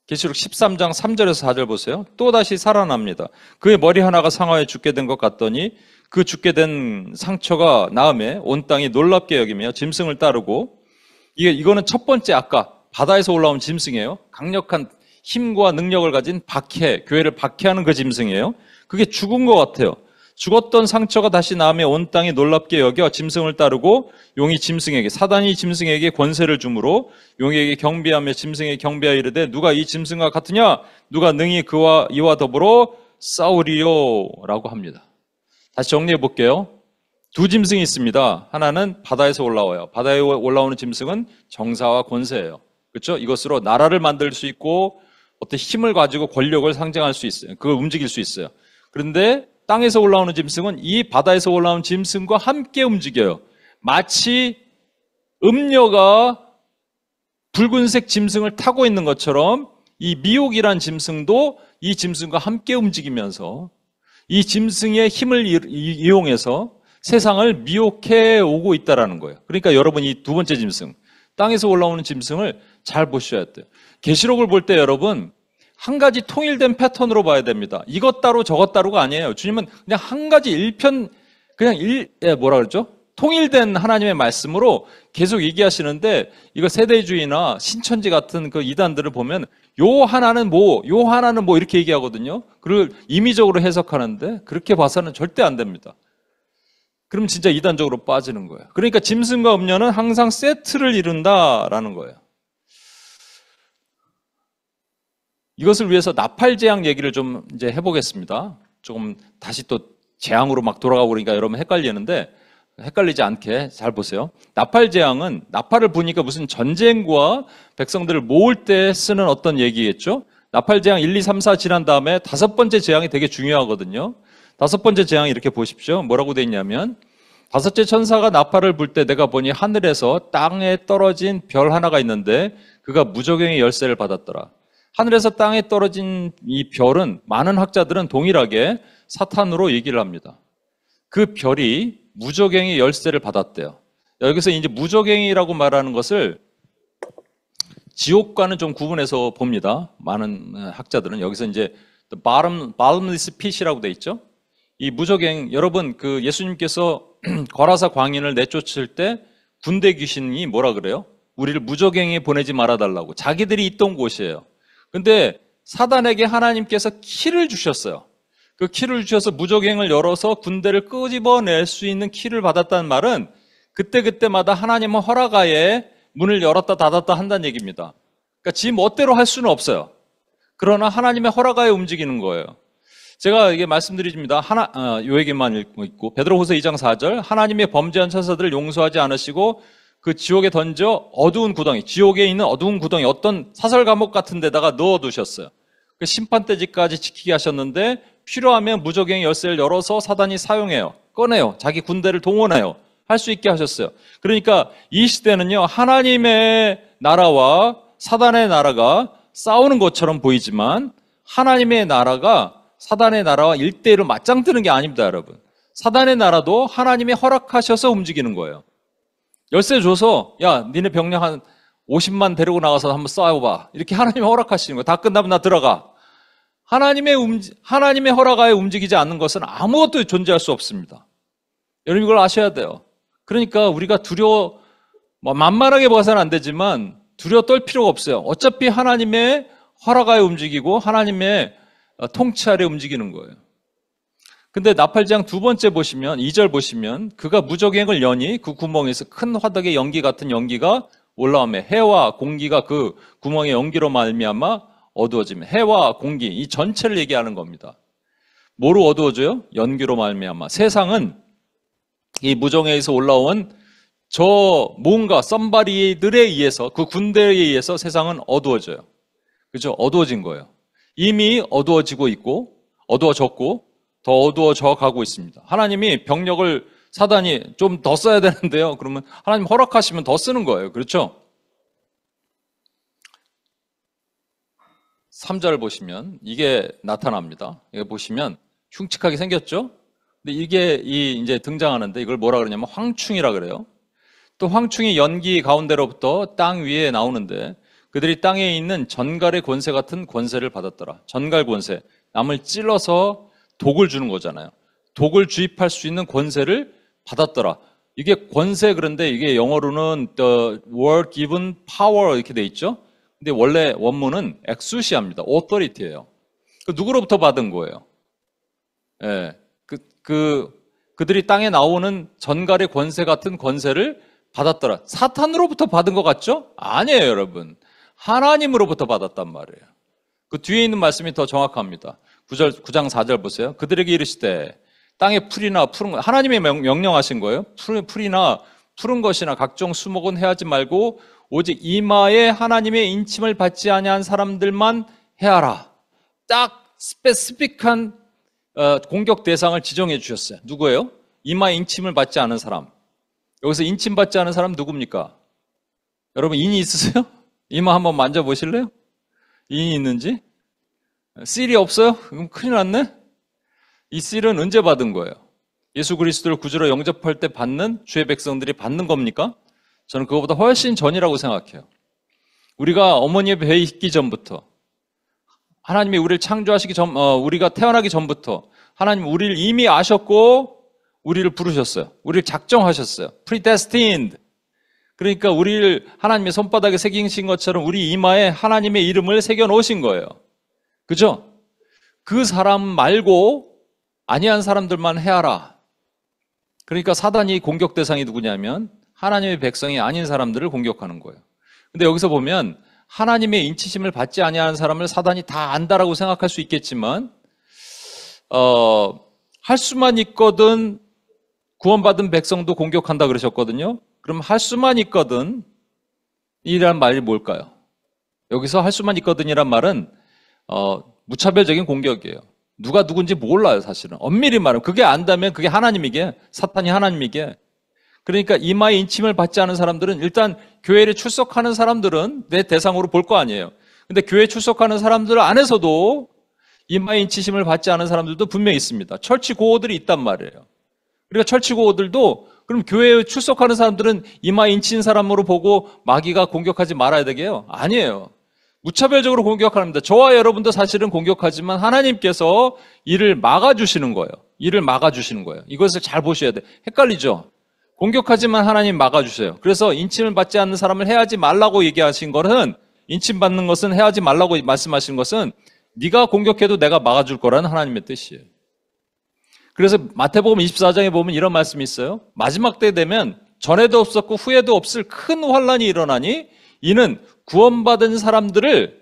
계시록 13장 3절에서 4절 보세요. 또다시 살아납니다. 그의 머리 하나가 상하에 죽게 된 것 같더니 그 죽게 된 상처가 나음에 온 땅이 놀랍게 여기며 짐승을 따르고, 이거는 첫 번째 아까 바다에서 올라온 짐승이에요. 강력한 힘과 능력을 가진 교회를 박해하는 그 짐승이에요. 그게 죽은 것 같아요. 죽었던 상처가 다시 남의 온 땅이 놀랍게 여겨 짐승을 따르고 용이 짐승에게, 사단이 짐승에게 권세를 주므로 용에게 경배하며 짐승에게 경배하여 이르되 누가 이 짐승과 같으냐? 누가 능히 이와 더불어 싸우리요? 라고 합니다. 다시 정리해 볼게요. 두 짐승이 있습니다. 하나는 바다에서 올라와요. 바다에 올라오는 짐승은 정사와 권세예요. 그렇죠? 이것으로 나라를 만들 수 있고 어떤 힘을 가지고 권력을 상징할 수 있어요. 그걸 움직일 수 있어요. 그런데 땅에서 올라오는 짐승은 이 바다에서 올라오는 짐승과 함께 움직여요. 마치 음녀가 붉은색 짐승을 타고 있는 것처럼 이 미혹이란 짐승도 이 짐승과 함께 움직이면서 이 짐승의 힘을 이용해서 세상을 미혹해 오고 있다는 거예요. 그러니까 여러분 이 두 번째 짐승, 땅에서 올라오는 짐승을 잘 보셔야 돼요. 계시록을 볼 때 여러분 한 가지 통일된 패턴으로 봐야 됩니다. 이것 따로 저것 따로가 아니에요. 주님은 그냥 한 가지 뭐라 그랬죠? 통일된 하나님의 말씀으로 계속 얘기하시는데 이거 세대주의나 신천지 같은 그 이단들을 보면 요 하나는 뭐 이렇게 얘기하거든요. 그걸 임의적으로 해석하는데 그렇게 봐서는 절대 안 됩니다. 그럼 진짜 이단적으로 빠지는 거예요. 그러니까 짐승과 음녀는 항상 세트를 이룬다라는 거예요. 이것을 위해서 나팔 재앙 얘기를 좀 이제 해보겠습니다. 조금 다시 또 재앙으로 막 돌아가고 그러니까 여러분 헷갈리는데 헷갈리지 않게 잘 보세요. 나팔 재앙은 나팔을 부니까 무슨 전쟁과 백성들을 모을 때 쓰는 어떤 얘기겠죠? 나팔 재앙 1, 2, 3, 4 지난 다음에 다섯 번째 재앙이 되게 중요하거든요. 다섯 번째 재앙이 이렇게 보십시오. 뭐라고 돼 있냐면 다섯째 천사가 나팔을 불 때 내가 보니 하늘에서 땅에 떨어진 별 하나가 있는데 그가 무저갱의 열쇠를 받았더라. 하늘에서 땅에 떨어진 이 별은 많은 학자들은 동일하게 사탄으로 얘기를 합니다. 그 별이 무저갱의 열쇠를 받았대요. 여기서 이제 무저갱이라고 말하는 것을 지옥과는 좀 구분해서 봅니다. 많은 학자들은 여기서 이제 bottomless pit이라고 돼 있죠. 이 무저갱, 여러분 그 예수님께서 거라사 광인을 내쫓을 때 군대 귀신이 뭐라 그래요? 우리를 무저갱에 보내지 말아달라고. 자기들이 있던 곳이에요. 근데 사단에게 하나님께서 키를 주셨어요. 그 키를 주셔서 무저갱을 열어서 군대를 끄집어낼 수 있는 키를 받았다는 말은 그때그때마다 하나님은 허락하에 문을 열었다 닫았다 한다는 얘기입니다. 그러니까 지 멋대로 할 수는 없어요. 그러나 하나님의 허락하에 움직이는 거예요. 제가 이게 말씀드립니다. 요 얘기만 읽고 있고 베드로후서 2장 4절 하나님의 범죄한 천사들을 용서하지 않으시고 그 지옥에 던져 어두운 구덩이, 지옥에 있는 어두운 구덩이, 어떤 사설 감옥 같은 데다가 넣어두셨어요. 그 심판대지까지 지키게 하셨는데 필요하면 무저갱의 열쇠를 열어서 사단이 사용해요. 꺼내요. 자기 군대를 동원해요. 할 수 있게 하셨어요. 그러니까 이 시대는요, 하나님의 나라와 사단의 나라가 싸우는 것처럼 보이지만 하나님의 나라가 사단의 나라와 1대1로 맞짱뜨는 게 아닙니다, 여러분. 사단의 나라도 하나님이 허락하셔서 움직이는 거예요. 열쇠 줘서 야 니네 병력 한 50만 데리고 나가서 한번 싸워봐. 이렇게 하나님이 허락하시는 거예요. 다 끝나면 나 들어가. 하나님의 허락하에 움직이지 않는 것은 아무것도 존재할 수 없습니다. 여러분 이걸 아셔야 돼요. 그러니까 우리가 만만하게 봐서는 안 되지만 두려워 떨 필요가 없어요. 어차피 하나님의 허락하에 움직이고 하나님의 통치 아래 움직이는 거예요. 근데 나팔재앙 두 번째 보시면 2절 보시면 그가 무저갱을 여니 그 구멍에서 큰 화덕의 연기 같은 연기가 올라오며 해와 공기가 그 구멍의 연기로 말미암아 어두워지며 해와 공기 이 전체를 얘기하는 겁니다. 뭐로 어두워져요? 연기로 말미암아. 세상은 이 무저갱에서 올라온 저 뭔가 썸바리들에 의해서 그 군대에 의해서 세상은 어두워져요. 그죠? 어두워진 거예요. 이미 어두워지고 있고 어두워졌고 더 어두워져 가고 있습니다. 하나님이 병력을 사단이 좀 더 써야 되는데요. 그러면 하나님 허락하시면 더 쓰는 거예요. 그렇죠? 3절 보시면 이게 나타납니다. 이거 보시면 흉측하게 생겼죠? 근데 이게 이제 등장하는데 이걸 뭐라 그러냐면 황충이라 그래요. 또 황충이 연기 가운데로부터 땅 위에 나오는데 그들이 땅에 있는 전갈의 권세 같은 권세를 받았더라. 전갈 권세. 남을 찔러서 독을 주는 거잖아요. 독을 주입할 수 있는 권세를 받았더라. 이게 권세, 그런데 이게 영어로는 the word given power 이렇게 돼 있죠. 근데 원래 원문은 exousia입니다. authority예요. 누구로부터 받은 거예요? 예. 그들이 땅에 나오는 전갈의 권세 같은 권세를 받았더라. 사탄으로부터 받은 것 같죠? 아니에요, 여러분. 하나님으로부터 받았단 말이에요. 그 뒤에 있는 말씀이 더 정확합니다. 9장 4절 보세요. 그들에게 이르시되 땅에 풀이나 푸른 것, 하나님이 명령하신 거예요. 풀이나 푸른 것이나 각종 수목은 해하지 말고 오직 이마에 하나님의 인침을 받지 아니한 사람들만 해하라. 딱 스페시픽한 공격 대상을 지정해 주셨어요. 누구예요? 이마에 인침을 받지 않은 사람. 여기서 인침 받지 않은 사람 누굽니까? 여러분 인이 있으세요? 이마 한번 만져보실래요? 인이 있는지? 씰이 없어요? 그럼 큰일 났네? 이 씰은 언제 받은 거예요? 예수 그리스도를 구주로 영접할 때 받는, 주의 백성들이 받는 겁니까? 저는 그거보다 훨씬 전이라고 생각해요. 우리가 어머니의 배에 있기 전부터, 하나님이 우리를 창조하시기 전, 우리가 태어나기 전부터 하나님 우리를 이미 아셨고 우리를 부르셨어요. 우리를 작정하셨어요. predestined. 그러니까 우리를 하나님의 손바닥에 새기신 것처럼 우리 이마에 하나님의 이름을 새겨 놓으신 거예요. 그죠? 그 사람 말고 아니한 사람들만 해하라. 그러니까 사단이 공격 대상이 누구냐면 하나님의 백성이 아닌 사람들을 공격하는 거예요. 근데 여기서 보면 하나님의 인치심을 받지 아니하는 사람을 사단이 다 안다라고 생각할 수 있겠지만 할 수만 있거든 구원받은 백성도 공격한다 그러셨거든요. 그럼 할 수만 있거든 이란 말이 뭘까요? 여기서 할 수만 있거든이란 말은 무차별적인 공격이에요. 누가 누군지 몰라요, 사실은. 엄밀히 말하면 그게 안다면 그게 하나님이게, 사탄이 하나님이게. 그러니까 이마에 인침을 받지 않은 사람들은 일단 교회에 출석하는 사람들은 내 대상으로 볼 거 아니에요. 근데 교회에 출석하는 사람들 안에서도 이마에 인치심을 받지 않은 사람들도 분명히 있습니다. 철치 고어들이 있단 말이에요. 그러니까 철치 고어들도 그럼 교회에 출석하는 사람들은 이마에 인친 사람으로 보고 마귀가 공격하지 말아야 되게요? 아니에요. 무차별적으로 공격합니다. 저와 여러분도 사실은 공격하지만 하나님께서 이를 막아주시는 거예요. 이를 막아주시는 거예요. 이것을 잘 보셔야 돼요. 헷갈리죠? 공격하지만 하나님 막아주세요. 그래서 인침을 받지 않는 사람을 해하지 말라고 얘기하신 것은, 인침받는 것은 해하지 말라고 말씀하신 것은 네가 공격해도 내가 막아줄 거라는 하나님의 뜻이에요. 그래서 마태복음 24장에 보면 이런 말씀이 있어요. 마지막 때 되면 전에도 없었고 후에도 없을 큰 환란이 일어나니 이는 구원받은 사람들을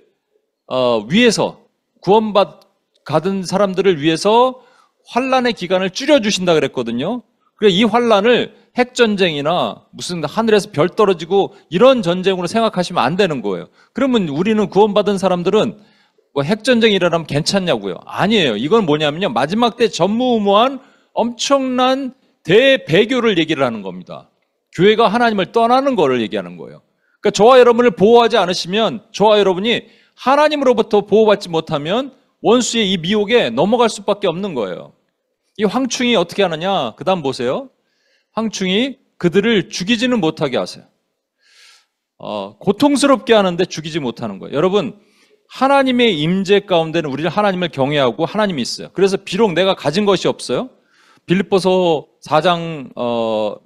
위해서, 구원받은 사람들을 위해서 환란의 기간을 줄여주신다 그랬거든요. 그래서 이 환란을 핵전쟁이나 무슨 하늘에서 별 떨어지고 이런 전쟁으로 생각하시면 안 되는 거예요. 그러면 우리는 구원받은 사람들은 뭐 핵전쟁이 일어나면 괜찮냐고요? 아니에요. 이건 뭐냐면요, 마지막 때 전무후무한 엄청난 대배교를 얘기를 하는 겁니다. 교회가 하나님을 떠나는 거를 얘기하는 거예요. 그러니까 저와 여러분을 보호하지 않으시면, 저와 여러분이 하나님으로부터 보호받지 못하면 원수의 이 미혹에 넘어갈 수밖에 없는 거예요. 이 황충이 어떻게 하느냐? 그 다음 보세요. 황충이 그들을 죽이지는 못하게 하세요. 고통스럽게 하는데 죽이지 못하는 거예요. 여러분, 하나님의 임재 가운데는 우리는 하나님을 경외하고 하나님이 있어요. 그래서 비록 내가 가진 것이 없어요. 빌립보서 4장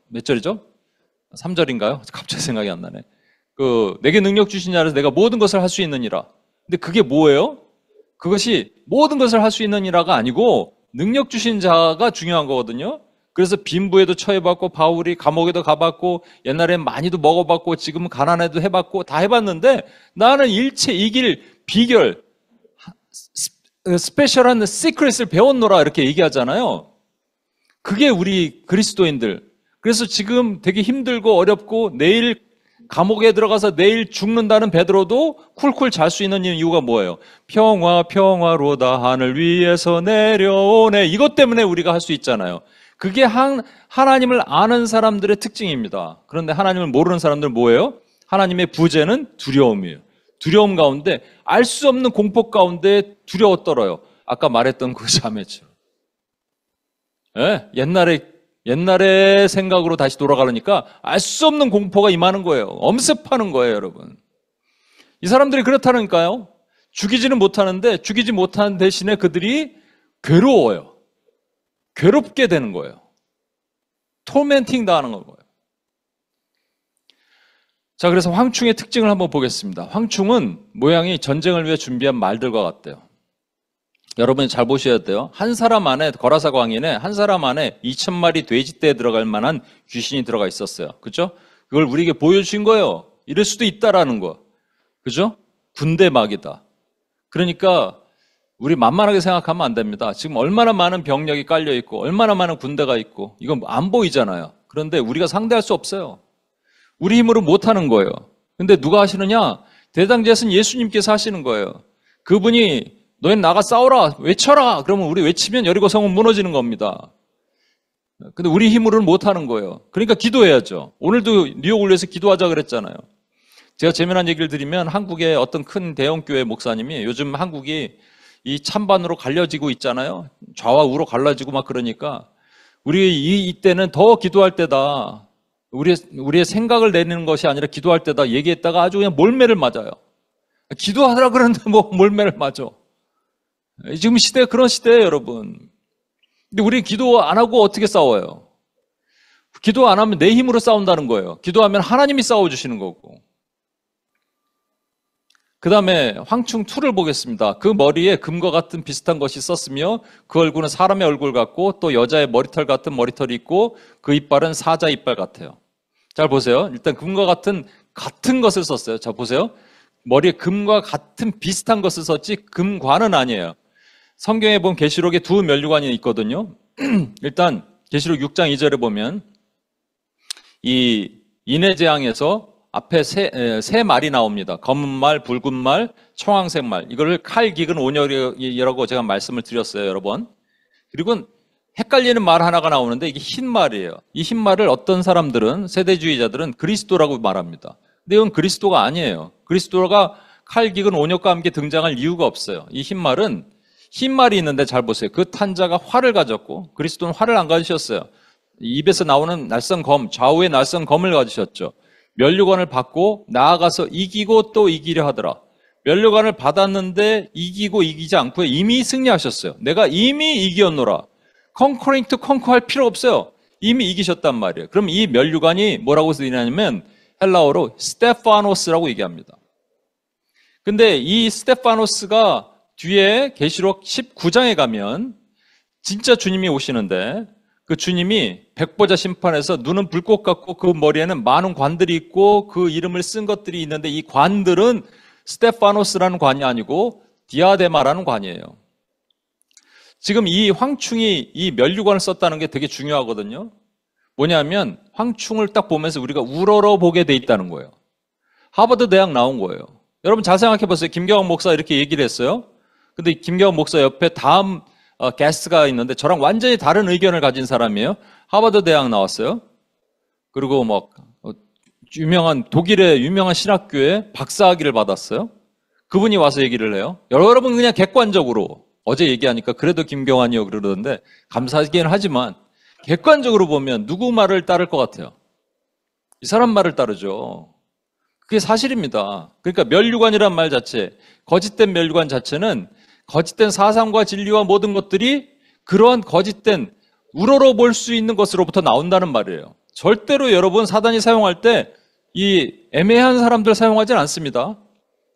몇 절이죠? 3절인가요? 갑자기 생각이 안 나네. 내게 능력 주신 자라서 내가 모든 것을 할 수 있느니라. 근데 그게 뭐예요? 그것이 모든 것을 할 수 있느니라가 아니고 능력 주신 자가 중요한 거거든요. 그래서 빈부에도 처해봤고 바울이 감옥에도 가봤고 옛날엔 많이도 먹어봤고 지금은 가난해도 해봤고 다 해봤는데 나는 일체 이길 비결, 스페셜한 시크릿을 배웠노라 이렇게 얘기하잖아요. 그게 우리 그리스도인들. 그래서 지금 되게 힘들고 어렵고 내일 감옥에 들어가서 내일 죽는다는 베드로도 쿨쿨 잘 수 있는 이유가 뭐예요? 평화로다 하늘 위에서 내려오네. 이것 때문에 우리가 할 수 있잖아요. 그게 하나님을 아는 사람들의 특징입니다. 그런데 하나님을 모르는 사람들은 뭐예요? 하나님의 부재는 두려움이에요. 두려움 가운데, 알 수 없는 공포 가운데 두려워 떨어요. 아까 말했던 그 자매처럼. 옛날의 생각으로 다시 돌아가려니까 알 수 없는 공포가 임하는 거예요. 엄습하는 거예요, 여러분. 이 사람들이 그렇다니까요. 죽이지는 못하는데 죽이지 못하는 대신에 그들이 괴로워요. 괴롭게 되는 거예요. 토멘팅 당하는 거예요. 자, 그래서 황충의 특징을 한번 보겠습니다. 황충은 모양이 전쟁을 위해 준비한 말들과 같대요. 여러분이 잘 보셔야 돼요. 한 사람 안에, 거라사 광인에 한 사람 안에 2,000마리 돼지떼에 들어갈 만한 귀신이 들어가 있었어요. 그죠? 그걸 우리에게 보여주신 거예요. 이럴 수도 있다라는 거. 그죠? 군대 막이다. 그러니까 우리 만만하게 생각하면 안 됩니다. 지금 얼마나 많은 병력이 깔려 있고 얼마나 많은 군대가 있고 이건 안 보이잖아요. 그런데 우리가 상대할 수 없어요. 우리 힘으로 못하는 거예요. 근데 누가 하시느냐? 대장제사는 예수님께서 하시는 거예요. 그분이 너희는 나가 싸우라, 외쳐라. 그러면 우리 외치면 여리고 성은 무너지는 겁니다. 근데 우리 힘으로는 못하는 거예요. 그러니까 기도해야죠. 오늘도 뉴욕을 위해서 기도하자 그랬잖아요. 제가 재미난 얘기를 드리면 한국의 어떤 큰 대형교회 목사님이 요즘 한국이 이 찬반으로 갈려지고 있잖아요. 좌와 우로 갈라지고 막 그러니까 우리 이때는 더 기도할 때다. 우리의 생각을 내는 것이 아니라 기도할 때다 얘기했다가 아주 그냥 몰매를 맞아요. 기도하더라 그러는데 뭐 몰매를 맞아. 지금 시대가 그런 시대예요, 여러분. 근데 우리 기도 안 하고 어떻게 싸워요? 기도 안 하면 내 힘으로 싸운다는 거예요. 기도하면 하나님이 싸워주시는 거고. 그 다음에 황충 2를 보겠습니다. 그 머리에 금과 같은 비슷한 것이 있었으며 그 얼굴은 사람의 얼굴 같고 또 여자의 머리털 같은 머리털이 있고 그 이빨은 사자 이빨 같아요. 잘 보세요. 일단 금과 같은 것을 썼어요. 자, 보세요. 머리에 금과 같은 비슷한 것을 썼지 금과는 아니에요. 성경에 보면 계시록에 두 면류관이 있거든요. 일단 계시록 6장 2절에 보면 이 인해재앙에서 앞에 세 말이 나옵니다. 검은 말, 붉은 말, 청황색 말. 이거를 칼, 기근, 온열이라고 제가 말씀을 드렸어요, 여러 번. 그리고 헷갈리는 말 하나가 나오는데 이게 흰 말이에요. 이 흰 말을 어떤 사람들은, 세대주의자들은 그리스도라고 말합니다. 근데 이건 그리스도가 아니에요. 그리스도가 칼, 기근, 온역과 함께 등장할 이유가 없어요. 이 흰 말은 흰 말이 있는데 잘 보세요. 그 탄자가 활을 가졌고 그리스도는 활을 안 가지셨어요. 입에서 나오는 날선 검, 좌우에 날선 검을 가지셨죠. 면류관을 받고 나아가서 이기고 또 이기려 하더라. 면류관을 받았는데 이기고 이기지 않고 이미 승리하셨어요. 내가 이미 이겼노라. 컨커링 투 컨커 할 필요 없어요. 이미 이기셨단 말이에요. 그럼 이 면류관이 뭐라고 쓰이냐면 헬라어로 스테파노스라고 얘기합니다. 근데 이 스테파노스가 뒤에 계시록 19장에 가면 진짜 주님이 오시는데 그 주님이 백보자 심판에서 눈은 불꽃 같고 그 머리에는 많은 관들이 있고 그 이름을 쓴 것들이 있는데 이 관들은 스테파노스라는 관이 아니고 디아데마라는 관이에요. 지금 이 황충이 이 면류관을 썼다는 게 되게 중요하거든요. 뭐냐면 황충을 딱 보면서 우리가 우러러 보게 돼 있다는 거예요. 하버드 대학 나온 거예요. 여러분 잘 생각해 보세요. 김경환 목사 이렇게 얘기를 했어요. 근데 김경환 목사 옆에 다음 게스트가 있는데 저랑 완전히 다른 의견을 가진 사람이에요. 하버드 대학 나왔어요. 그리고 막 독일의 유명한 신학교에 박사학위를 받았어요. 그분이 와서 얘기를 해요. 여러분 그냥 객관적으로 어제 얘기하니까 그래도 김경환이요 그러던데 감사하긴 하지만 객관적으로 보면 누구 말을 따를 것 같아요? 이 사람 말을 따르죠. 그게 사실입니다. 그러니까 면류관이란 말 자체, 거짓된 면류관 자체는 거짓된 사상과 진리와 모든 것들이 그러한 거짓된 우러러 볼 수 있는 것으로부터 나온다는 말이에요. 절대로 여러분 사단이 사용할 때 이 애매한 사람들 사용하진 않습니다.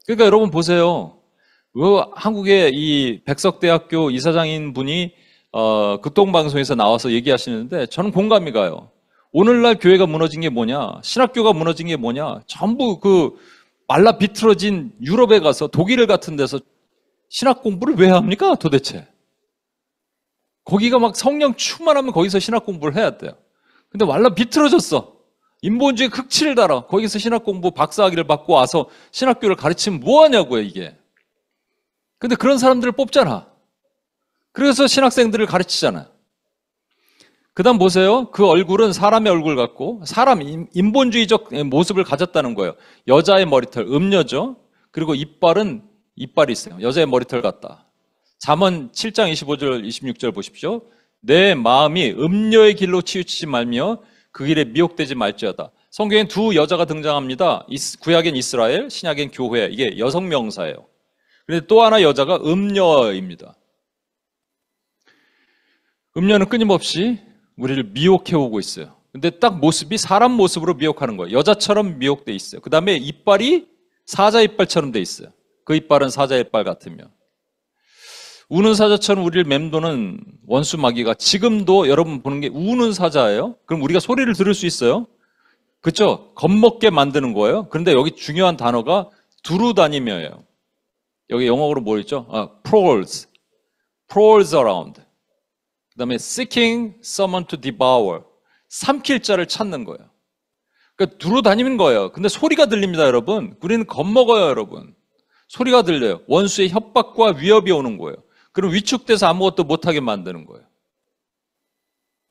그러니까 여러분 보세요. 한국의 이 백석대학교 이사장인 분이 극동방송에서 나와서 얘기하시는데 저는 공감이 가요. 오늘날 교회가 무너진 게 뭐냐? 신학교가 무너진 게 뭐냐? 전부 그 말라 비틀어진 유럽에 가서 독일 같은 데서 신학 공부를 왜 합니까 도대체? 거기가 막 성령 충만하면 거기서 신학 공부를 해야 돼요. 근데 말라 비틀어졌어. 인본주의 흑칠을 달아. 거기서 신학 공부 박사학위를 받고 와서 신학교를 가르치면 뭐 하냐고요 이게. 근데 그런 사람들을 뽑잖아. 그래서 신학생들을 가르치잖아요. 그 다음 보세요. 그 얼굴은 사람의 얼굴 같고 사람 인본주의적 모습을 가졌다는 거예요. 여자의 머리털, 음녀죠. 그리고 이빨이 있어요. 여자의 머리털 같다. 잠언 7장 25절 26절 보십시오. 내 마음이 음녀의 길로 치우치지 말며 그 길에 미혹되지 말지어다. 성경엔 두 여자가 등장합니다. 구약엔 이스라엘, 신약엔 교회. 이게 여성 명사예요. 그런데 또 하나 여자가 음녀입니다. 음녀는 끊임없이 우리를 미혹해오고 있어요. 근데 딱 모습이 사람 모습으로 미혹하는 거예요. 여자처럼 미혹돼 있어요. 그 다음에 이빨이 사자 이빨처럼 돼 있어요. 그 이빨은 사자 이빨 같으며. 우는 사자처럼 우리를 맴도는 원수 마귀가 지금도 여러분 보는 게 우는 사자예요. 그럼 우리가 소리를 들을 수 있어요? 그렇죠? 겁먹게 만드는 거예요. 그런데 여기 중요한 단어가 두루다니며예요. 여기 영어로 뭐 있죠? prowls around. 그 다음에 seeking someone to devour. 삼킬 자를 찾는 거예요. 그러니까 두루다니는 거예요. 근데 소리가 들립니다, 여러분. 우리는 겁먹어요, 여러분. 소리가 들려요. 원수의 협박과 위협이 오는 거예요. 그럼 위축돼서 아무것도 못하게 만드는 거예요.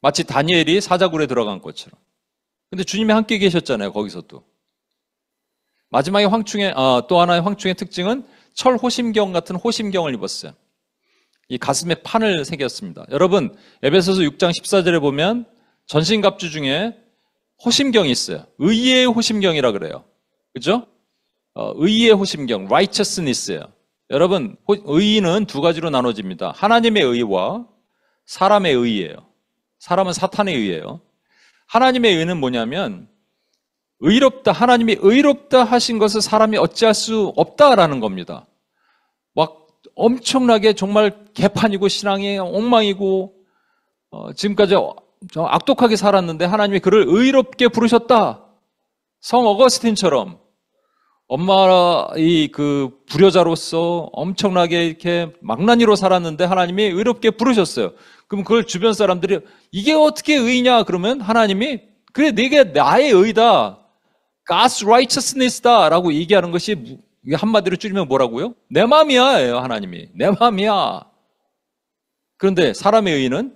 마치 다니엘이 사자굴에 들어간 것처럼. 근데 주님이 함께 계셨잖아요, 거기서도. 마지막에 또 하나의 황충의 특징은 철호심경 같은 호심경을 입었어요. 이 가슴에 판을 새겼습니다. 여러분, 에베소서 6장 14절에 보면 전신갑주 중에 호심경이 있어요. 의의 호심경이라 그래요. 그죠? 의의 호심경, righteousness예요. 여러분, 의의는 두 가지로 나눠집니다. 하나님의 의와 사람의 의예요. 사람은 사탄의 의예요. 하나님의 의는 뭐냐면 의롭다, 하나님이 의롭다 하신 것을 사람이 어찌할 수 없다라는 겁니다. 막 엄청나게 정말 개판이고 신앙이 엉망이고 지금까지 악독하게 살았는데 하나님이 그를 의롭게 부르셨다. 성 어거스틴처럼 엄마의 그 불효자로서 엄청나게 이렇게 망나니로 살았는데 하나님이 의롭게 부르셨어요. 그럼 그걸 주변 사람들이 이게 어떻게 의냐 그러면 하나님이 그래 네게 나의 의다. God's righteousness다 라고 얘기하는 것이 한마디로 줄이면 뭐라고요? 내 맘이야 하나님이. 내 맘이야. 그런데 사람의 의는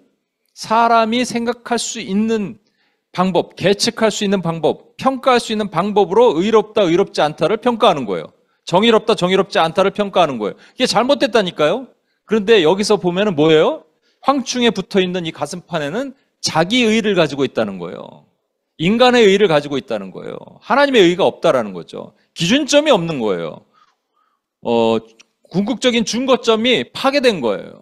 사람이 생각할 수 있는 방법, 계측할 수 있는 방법, 평가할 수 있는 방법으로 의롭다, 의롭지 않다를 평가하는 거예요. 정의롭다, 정의롭지 않다를 평가하는 거예요. 이게 잘못됐다니까요? 그런데 여기서 보면은 뭐예요? 황충에 붙어 있는 이 가슴판에는 자기 의를 가지고 있다는 거예요. 인간의 의를 가지고 있다는 거예요. 하나님의 의가 없다라는 거죠. 기준점이 없는 거예요. 궁극적인 준거점이 파괴된 거예요.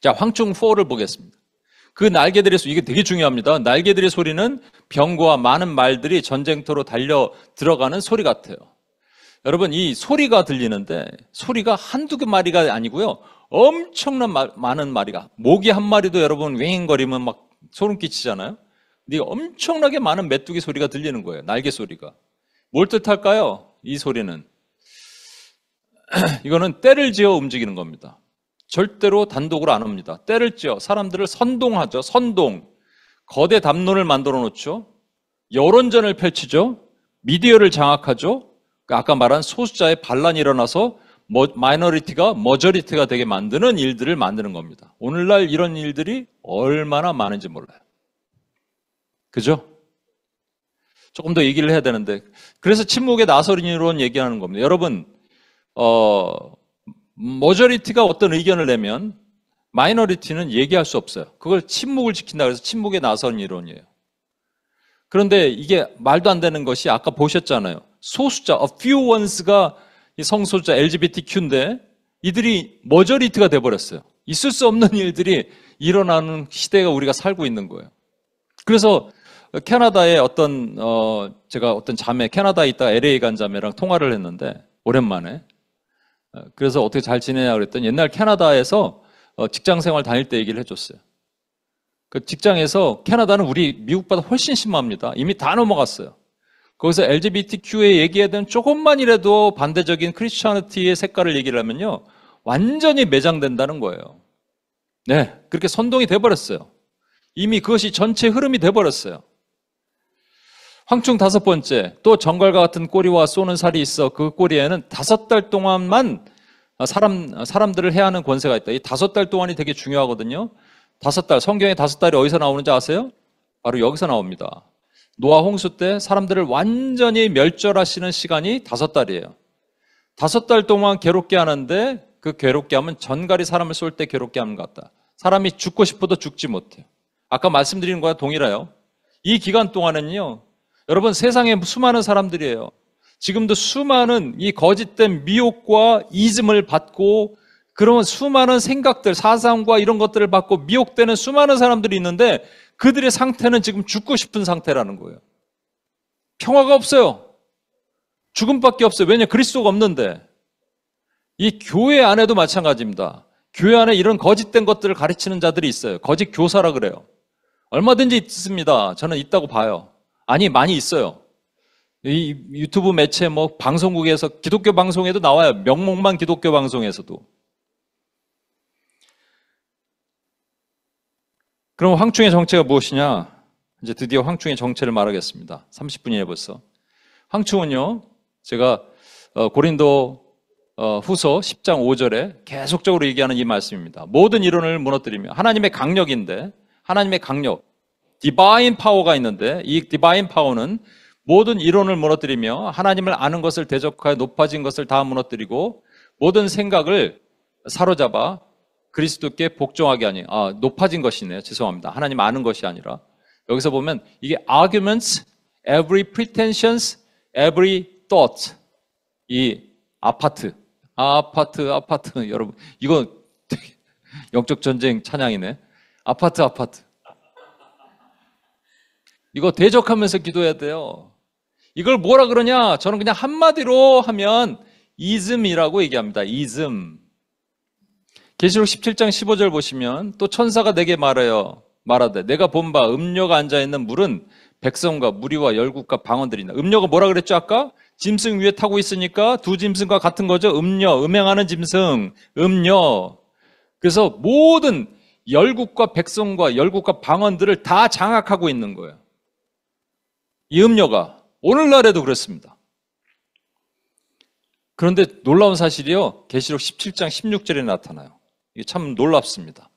자, 황충 4를 보겠습니다. 그 날개들의 소리, 이게 되게 중요합니다. 날개들의 소리는 병과 많은 말들이 전쟁터로 달려 들어가는 소리 같아요. 여러분, 이 소리가 들리는데 소리가 한두 개 마리가 아니고요. 엄청난 많은 마리가. 모기 한 마리도 여러분 웽거리면 막 소름 끼치잖아요. 근데 엄청나게 많은 메뚜기 소리가 들리는 거예요. 날개 소리가. 뭘 뜻할까요? 이 소리는. 이거는 때를 지어 움직이는 겁니다. 절대로 단독으로 안 옵니다. 때를 지어 사람들을 선동하죠. 선동. 거대 담론을 만들어 놓죠. 여론전을 펼치죠. 미디어를 장악하죠. 아까 말한 소수자의 반란이 일어나서 마이너리티가 머저리티가 되게 만드는 일들을 만드는 겁니다. 오늘날 이런 일들이 얼마나 많은지 몰라요. 그죠? 조금 더 얘기를 해야 되는데 그래서 침묵의 나서린이론 얘기하는 겁니다. 여러분 머저리티가 어떤 의견을 내면 마이너리티는 얘기할 수 없어요. 그걸 침묵을 지킨다 그래서 침묵의 나선 이론이에요. 그런데 이게 말도 안 되는 것이 아까 보셨잖아요. 소수자, a few ones가 이 성소수자 LGBTQ인데 이들이 머저리티가 돼버렸어요. 있을 수 없는 일들이 일어나는 시대가 우리가 살고 있는 거예요. 그래서 캐나다에 제가 어떤 자매, 캐나다에 있다가 LA 간 자매랑 통화를 했는데 오랜만에 그래서 어떻게 잘 지내냐 그랬더니 옛날 캐나다에서 직장 생활 다닐 때 얘기를 해줬어요. 그 직장에서 캐나다는 우리 미국보다 훨씬 심합니다. 이미 다 넘어갔어요. 거기서 LGBTQ에 얘기하던 조금만이라도 반대적인 크리스천리티의 색깔을 얘기를 하면요. 완전히 매장된다는 거예요. 네, 그렇게 선동이 돼버렸어요. 이미 그것이 전체 흐름이 돼버렸어요. 황충 5번째, 또 정갈과 같은 꼬리와 쏘는 살이 있어 그 꼬리에는 5달 동안만 사람들을 해하는 권세가 있다. 이 5달 동안이 되게 중요하거든요. 5달, 성경에 5달이 어디서 나오는지 아세요? 바로 여기서 나옵니다. 노아 홍수 때 사람들을 완전히 멸절하시는 시간이 5달이에요. 5달 동안 괴롭게 하는데 그 괴롭게 하면 전갈이 사람을 쏠 때 괴롭게 하는 것 같다. 사람이 죽고 싶어도 죽지 못해요. 아까 말씀드린 거와 동일해요. 이 기간 동안은요. 여러분 세상에 수많은 사람들이에요. 지금도 수많은 이 거짓된 미혹과 이즘을 받고 그런 수많은 생각들, 사상과 이런 것들을 받고 미혹되는 수많은 사람들이 있는데 그들의 상태는 지금 죽고 싶은 상태라는 거예요. 평화가 없어요. 죽음밖에 없어요. 왜냐? 그리스도가 없는데. 이 교회 안에도 마찬가지입니다. 교회 안에 이런 거짓된 것들을 가르치는 자들이 있어요. 거짓 교사라 그래요. 얼마든지 있습니다. 저는 있다고 봐요. 아니, 많이 있어요. 이 유튜브 매체 뭐 방송국에서 기독교 방송에도 나와요. 명목만 기독교 방송에서도. 그럼 황충의 정체가 무엇이냐? 이제 드디어 황충의 정체를 말하겠습니다. 30분이에요 벌써. 황충은요, 제가 고린도 후서 10장 5절에 계속적으로 얘기하는 이 말씀입니다. 모든 이론을 무너뜨리며 하나님의 강력인데, 하나님의 강력, 디바인 파워가 있는데, 이 디바인 파워는 모든 이론을 무너뜨리며 하나님을 아는 것을 대적하여 높아진 것을 다 무너뜨리고 모든 생각을 사로잡아 그리스도께 복종하게 하니, 높아진 것이네요. 죄송합니다. 하나님 아는 것이 아니라. 여기서 보면 이게 arguments, every pretensions, every thought. 이 아파트. 여러분, 이거 되게 영적 전쟁 찬양이네. 아파트. 이거 대적하면서 기도해야 돼요. 이걸 뭐라 그러냐? 저는 그냥 한마디로 하면 이즘이라고 얘기합니다. 이즘. 계시록 17장 15절 보시면 또 천사가 내게 말하되 내가 본 바 음녀가 앉아있는 물은 백성과 무리와 열국과 방언들이나. 음녀가 뭐라 그랬죠 아까? 짐승 위에 타고 있으니까 두 짐승과 같은 거죠. 음녀, 음행하는 짐승, 음녀. 그래서 모든 열국과 백성과 열국과 방언들을 다 장악하고 있는 거예요. 이 음녀가 오늘날에도 그렇습니다. 그런데 놀라운 사실이요, 계시록 17장 16절에 나타나요. 이게 참 놀랍습니다.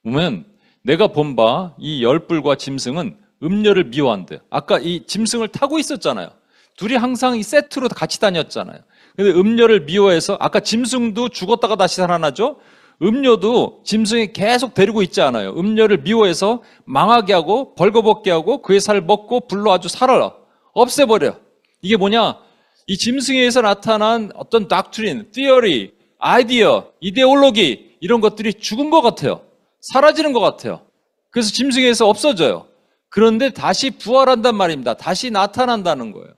보면 내가 본 바 이 열불과 짐승은 음녀를 미워한대. 아까 이 짐승을 타고 있었잖아요. 둘이 항상 이 세트로 같이 다녔잖아요. 근데 음녀를 미워해서, 아까 짐승도 죽었다가 다시 살아나죠? 음녀도 짐승이 계속 데리고 있지 않아요. 음녀를 미워해서 망하게 하고 벌거벗게 하고 그의 살을 먹고 불로 아주 살아 없애버려. 이게 뭐냐? 이 짐승에서 나타난 어떤 doctrine, theory, 아이디어, 이데올로기, 이런 것들이 죽은 것 같아요. 사라지는 것 같아요. 그래서 짐승에서 없어져요. 그런데 다시 부활한단 말입니다. 다시 나타난다는 거예요.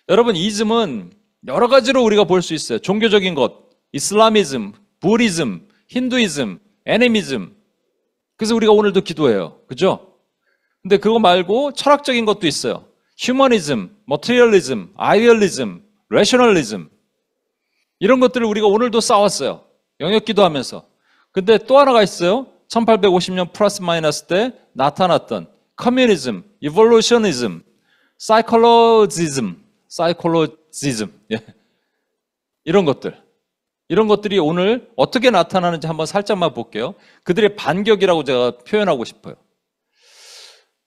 여러분, 이즘은 여러 가지로 우리가 볼 수 있어요. 종교적인 것, 이슬라미즘, 부디즘, 힌두이즘, 애니미즘. 그래서 우리가 오늘도 기도해요. 그죠? 근데 그거 말고 철학적인 것도 있어요. 휴머니즘, 머티리얼리즘, 아이디얼리즘, 레셔널리즘. 이런 것들을 우리가 오늘도 싸웠어요. 영역 기도하면서. 근데 또 하나가 있어요. 1850년 플러스 마이너스 때 나타났던 커뮤니즘, 이볼루셔니즘, 사이콜로지즘. 예. 이런 것들이 오늘 어떻게 나타나는지 한번 살짝만 볼게요. 그들의 반격이라고 제가 표현하고 싶어요.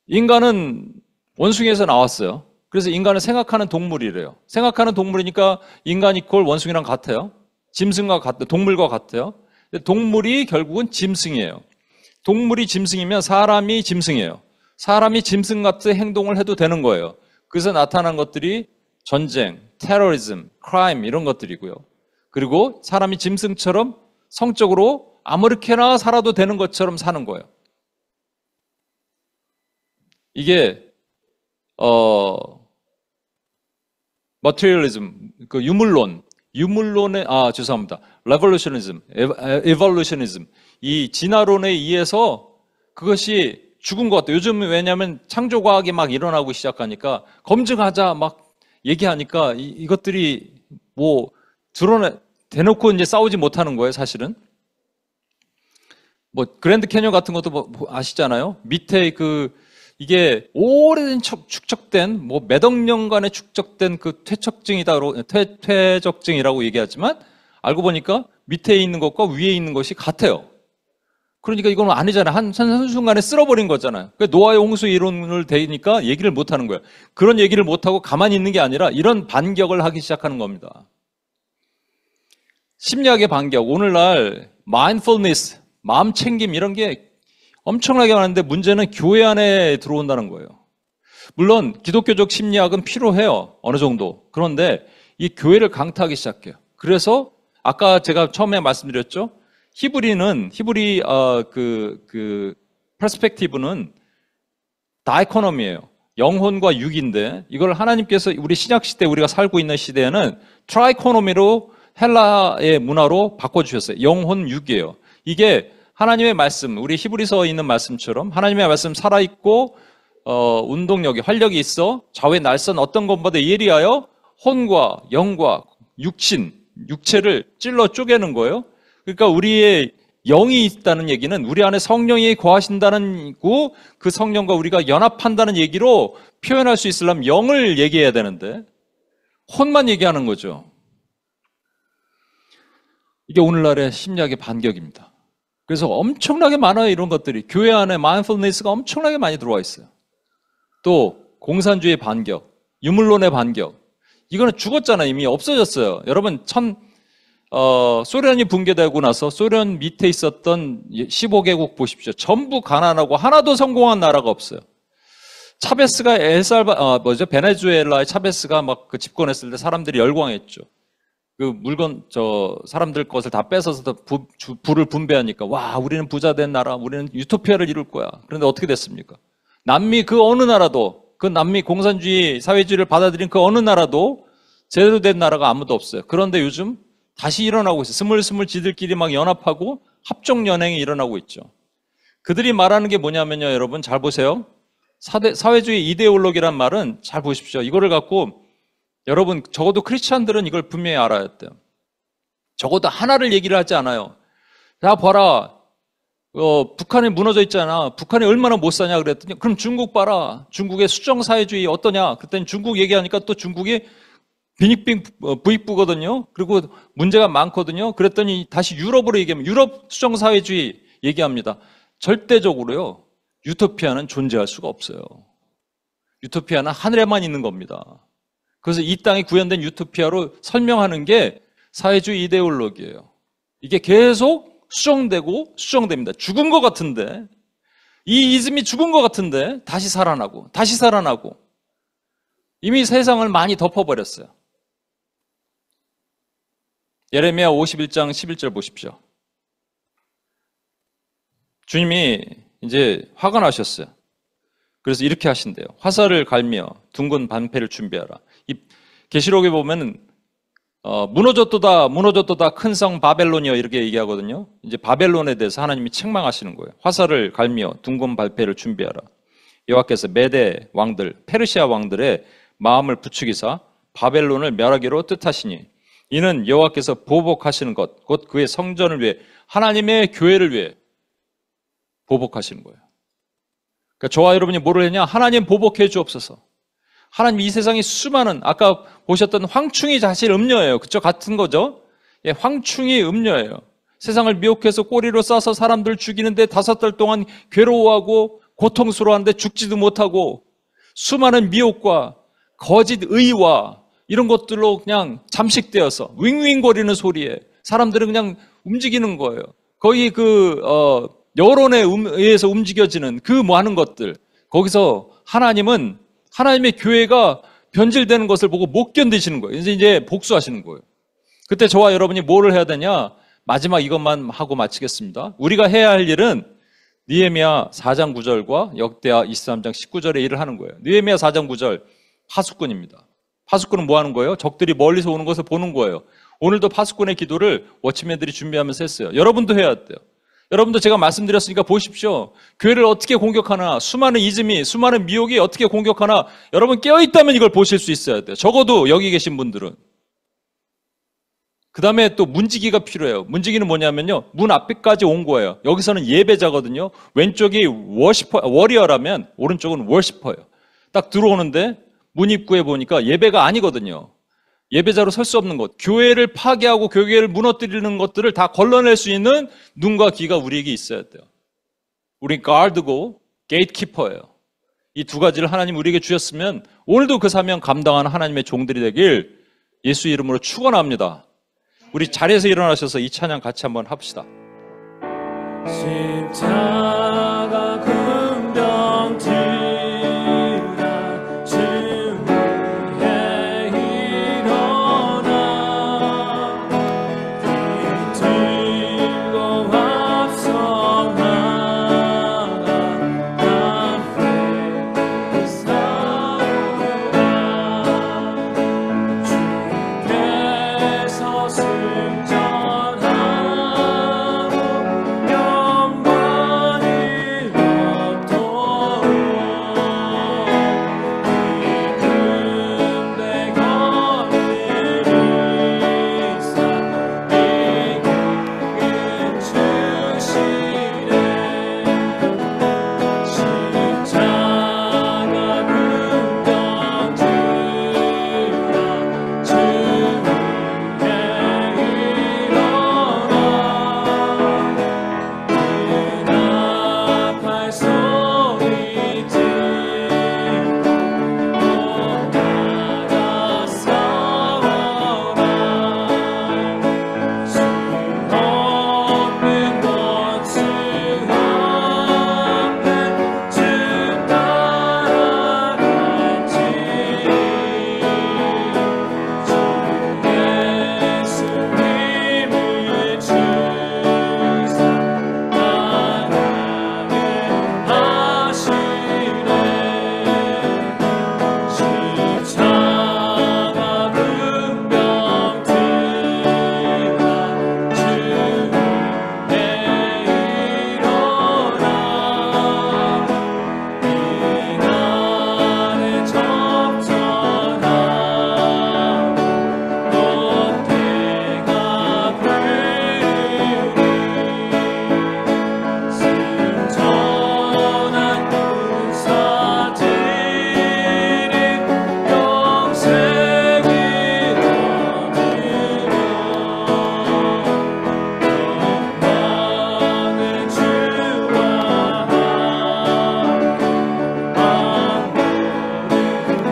인간은 원숭이에서 나왔어요. 그래서 인간은 생각하는 동물이래요. 생각하는 동물이니까 인간 이퀄 원숭이랑 같아요. 짐승과 같아요. 동물과 같아요. 동물이 결국은 짐승이에요. 동물이 짐승이면 사람이 짐승이에요. 사람이 짐승 같은 행동을 해도 되는 거예요. 그래서 나타난 것들이 전쟁, 테러리즘, 크라임 이런 것들이고요. 그리고 사람이 짐승처럼 성적으로 아무렇게나 살아도 되는 것처럼 사는 거예요. 이게 materialism, 그 유물론의 죄송합니다. revolutionism, evolutionism, 이 진화론에 의해서 그것이 죽은 것 같아요. 요즘 왜냐하면 창조과학이 막 일어나고 시작하니까 검증하자 막 얘기하니까 이것들이 뭐 대놓고 이제 싸우지 못하는 거예요, 사실은. 뭐 그랜드 캐니언 같은 것도 뭐 아시잖아요. 밑에 이게 오래된 축적된 뭐 몇 억 년간의 축적된 그 퇴적증이라고 얘기하지만 알고 보니까 밑에 있는 것과 위에 있는 것이 같아요. 그러니까 이건 아니잖아요. 한순간에 쓸어버린 거잖아요. 그러니까 노아의 홍수 이론을 대니까 얘기를 못 하는 거예요. 그런 얘기를 못 하고 가만히 있는 게 아니라 이런 반격을 하기 시작하는 겁니다. 심리학의 반격. 오늘날 mindfulness, 마음 챙김 이런 게 엄청나게 많은데 문제는 교회 안에 들어온다는 거예요. 물론 기독교적 심리학은 필요해요. 어느 정도. 그런데 이 교회를 강타하기 시작해요. 그래서 아까 제가 처음에 말씀드렸죠. 히브리 퍼스펙티브는 다이코노미예요. 영혼과 육인데 이걸 하나님께서 우리 신약 시대 우리가 살고 있는 시대에는 트라이코노미로 헬라의 문화로 바꿔주셨어요. 영혼 육이에요. 이게 하나님의 말씀, 우리 히브리서에 있는 말씀처럼 하나님의 말씀 살아있고 운동력이, 활력이 있어 좌우의 날선 어떤 것보다 예리하여 혼과 영과 육신, 육체를 찔러 쪼개는 거예요. 그러니까 우리의 영이 있다는 얘기는 우리 안에 성령이 거하신다는 거, 그 성령과 우리가 연합한다는 얘기로 표현할 수 있으려면 영을 얘기해야 되는데 혼만 얘기하는 거죠. 이게 오늘날의 심리학의 반격입니다. 그래서 엄청나게 많아요, 이런 것들이. 교회 안에 마인드풀니스가 엄청나게 많이 들어와 있어요. 또 공산주의 반격, 유물론의 반격. 이거는 죽었잖아요. 이미 없어졌어요. 여러분, 소련이 붕괴되고 나서 소련 밑에 있었던 15개국 보십시오. 전부 가난하고 하나도 성공한 나라가 없어요. 차베스가 베네수엘라의 차베스가 막 그 집권했을 때 사람들이 열광했죠. 그 사람들 것을 다 뺏어서 부를 분배하니까, 와, 우리는 부자 된 나라, 우리는 유토피아를 이룰 거야. 그런데 어떻게 됐습니까? 남미 그 어느 나라도, 그 남미 공산주의, 사회주의를 받아들인 그 어느 나라도 제대로 된 나라가 아무도 없어요. 그런데 요즘 다시 일어나고 있어요. 스물스물 지들끼리 막 연합하고 합종연행이 일어나고 있죠. 그들이 말하는 게 뭐냐면요, 여러분 잘 보세요. 사회주의 이데올로기란 말은 잘 보십시오. 이거를 갖고 여러분 적어도 크리스찬들은 이걸 분명히 알아야 돼요. 적어도 하나를 얘기를 하지 않아요. 야, 봐라. 북한이 무너져 있잖아. 북한이 얼마나 못 사냐 그랬더니, 그럼 중국 봐라. 중국의 수정사회주의 어떠냐? 그랬더니 중국 얘기하니까 또 중국이 빈익빈 부익부거든요. 그리고 문제가 많거든요. 그랬더니 다시 유럽으로 얘기하면 유럽 수정사회주의 얘기합니다. 절대적으로요, 유토피아는 존재할 수가 없어요. 유토피아는 하늘에만 있는 겁니다. 그래서 이 땅에 구현된 유토피아로 설명하는 게 사회주의 이데올로기예요. 이게 계속 수정되고 수정됩니다. 죽은 것 같은데, 이 이즘이 죽은 것 같은데 다시 살아나고 다시 살아나고 이미 세상을 많이 덮어버렸어요. 예레미야 51장 11절 보십시오. 주님이 이제 화가 나셨어요. 그래서 이렇게 하신대요. 화살을 갈며 둥근 반패를 준비하라. 이 계시록에 보면 무너졌도다 무너졌도다 큰 성 바벨론이여 이렇게 얘기하거든요. 이제 바벨론에 대해서 하나님이 책망하시는 거예요. 화살을 갈며 둥근 발패를 준비하라. 여호와께서 메대 왕들, 페르시아 왕들의 마음을 부추기사 바벨론을 멸하기로 뜻하시니 이는 여호와께서 보복하시는 것, 곧 그의 성전을 위해 하나님의 교회를 위해 보복하시는 거예요. 그러니까 저와 여러분이 뭐를 했냐? 하나님 보복해 주옵소서. 하나님 이 세상에 수많은, 아까 보셨던 황충이 사실 음녀예요. 그쵸? 같은 거죠? 예, 황충이 음녀예요. 세상을 미혹해서 꼬리로 싸서 사람들 죽이는데 5달 동안 괴로워하고 고통스러워하는데 죽지도 못하고 수많은 미혹과 거짓 의와 이런 것들로 그냥 잠식되어서 윙윙거리는 소리에 사람들은 그냥 움직이는 거예요. 거의 여론에 의해서 움직여지는 그 많은 것들. 거기서 하나님은 하나님의 교회가 변질되는 것을 보고 못 견디시는 거예요. 이제 복수하시는 거예요. 그때 저와 여러분이 뭐를 해야 되냐? 마지막 이것만 하고 마치겠습니다. 우리가 해야 할 일은 느헤미야 4장 9절과 역대하 23장 19절의 일을 하는 거예요. 느헤미야 4장 9절 파수꾼입니다. 파수꾼은 뭐 하는 거예요? 적들이 멀리서 오는 것을 보는 거예요. 오늘도 파수꾼의 기도를 워치맨들이 준비하면서 했어요. 여러분도 해야 돼요. 여러분도 제가 말씀드렸으니까 보십시오. 교회를 어떻게 공격하나, 수많은 이즘이, 수많은 미혹이 어떻게 공격하나, 여러분 깨어있다면 이걸 보실 수 있어야 돼요. 적어도 여기 계신 분들은. 그 다음에 또 문지기가 필요해요. 문지기는 뭐냐면요, 문 앞에까지 온 거예요. 여기서는 예배자거든요. 왼쪽이 워리어라면 오른쪽은 워시퍼예요. 딱 들어오는데 문 입구에 보니까 예배가 아니거든요. 예배자로 설 수 없는 것, 교회를 파괴하고 교회를 무너뜨리는 것들을 다 걸러낼 수 있는 눈과 귀가 우리에게 있어야 돼요. 우리 가드고 게이트키퍼예요. 이 두 가지를 하나님 우리에게 주셨으면 오늘도 그 사명 감당하는 하나님의 종들이 되길 예수 이름으로 축원합니다. 우리 자리에서 일어나셔서 이 찬양 같이 한번 합시다. 십자가 금병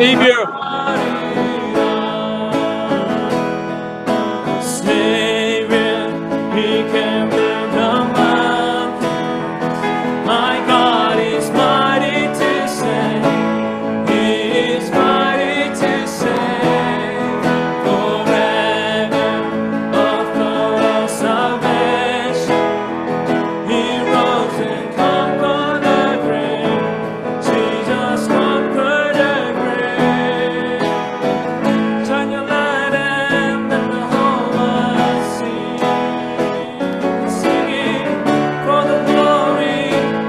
Savior. Savior, He can move the mountains. My God is mighty to save. He is mighty to save. Forever, author of salvation. He rose and conquered the grave. Jesus conquered the grave. Shine your light and let the whole world see. Singing for the glory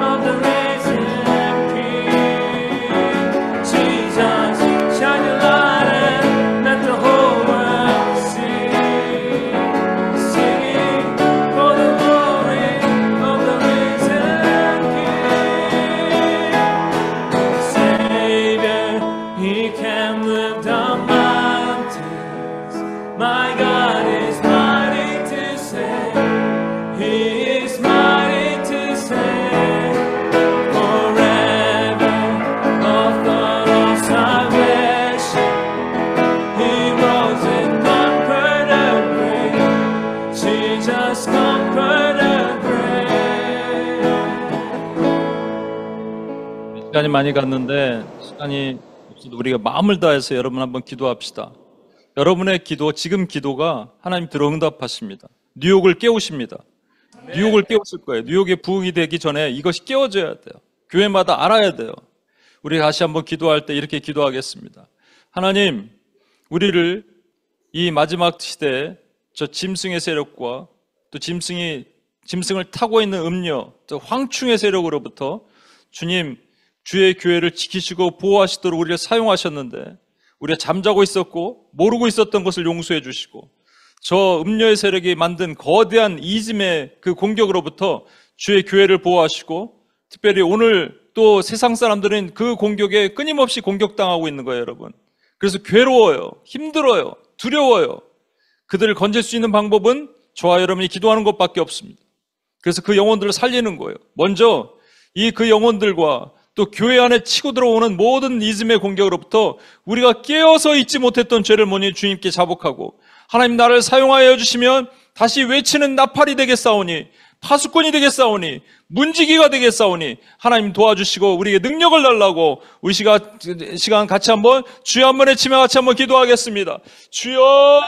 of the risen King. Jesus, shine your light and let the whole world see. Singing for the glory of the risen King. Savior, He can move the mountains. My God is mighty to save. He is mighty to save. Forever, author of salvation. He rose and conquered the grave. Jesus conquered the grave. 시간이 많이 갔는데 시간이 없어도 우리가 마음을 다해서 여러분 한번 기도합시다. 여러분의 기도, 지금 기도가 하나님 들어 응답하십니다. 뉴욕을 깨우십니다. 뉴욕을 깨우실 거예요. 뉴욕에 부흥이 되기 전에 이것이 깨워져야 돼요. 교회마다 알아야 돼요. 우리 다시 한번 기도할 때 이렇게 기도하겠습니다. 하나님, 우리를 이 마지막 시대에 저 짐승의 세력과 또 짐승을 타고 있는 음녀, 또 황충의 세력으로부터 주님, 주의 교회를 지키시고 보호하시도록 우리를 사용하셨는데 우리가 잠자고 있었고 모르고 있었던 것을 용서해 주시고 저 음녀의 세력이 만든 거대한 이즘의 그 공격으로부터 주의 교회를 보호하시고 특별히 오늘 또 세상 사람들은 그 공격에 끊임없이 공격당하고 있는 거예요, 여러분. 그래서 괴로워요, 힘들어요, 두려워요. 그들을 건질 수 있는 방법은 저와 여러분이 기도하는 것밖에 없습니다. 그래서 그 영혼들을 살리는 거예요. 먼저 그 영혼들과 또 교회 안에 치고 들어오는 모든 이즘의 공격으로부터 우리가 깨어서 잊지 못했던 죄를 모니 주님께 자복하고 하나님 나를 사용하여 주시면 다시 외치는 나팔이 되겠사오니 파수꾼이 되겠사오니 문지기가 되겠사오니 하나님 도와주시고 우리에게 능력을 달라고 우리 시간 같이 한번 주여 한번 외치며 같이 한번 기도하겠습니다. 주여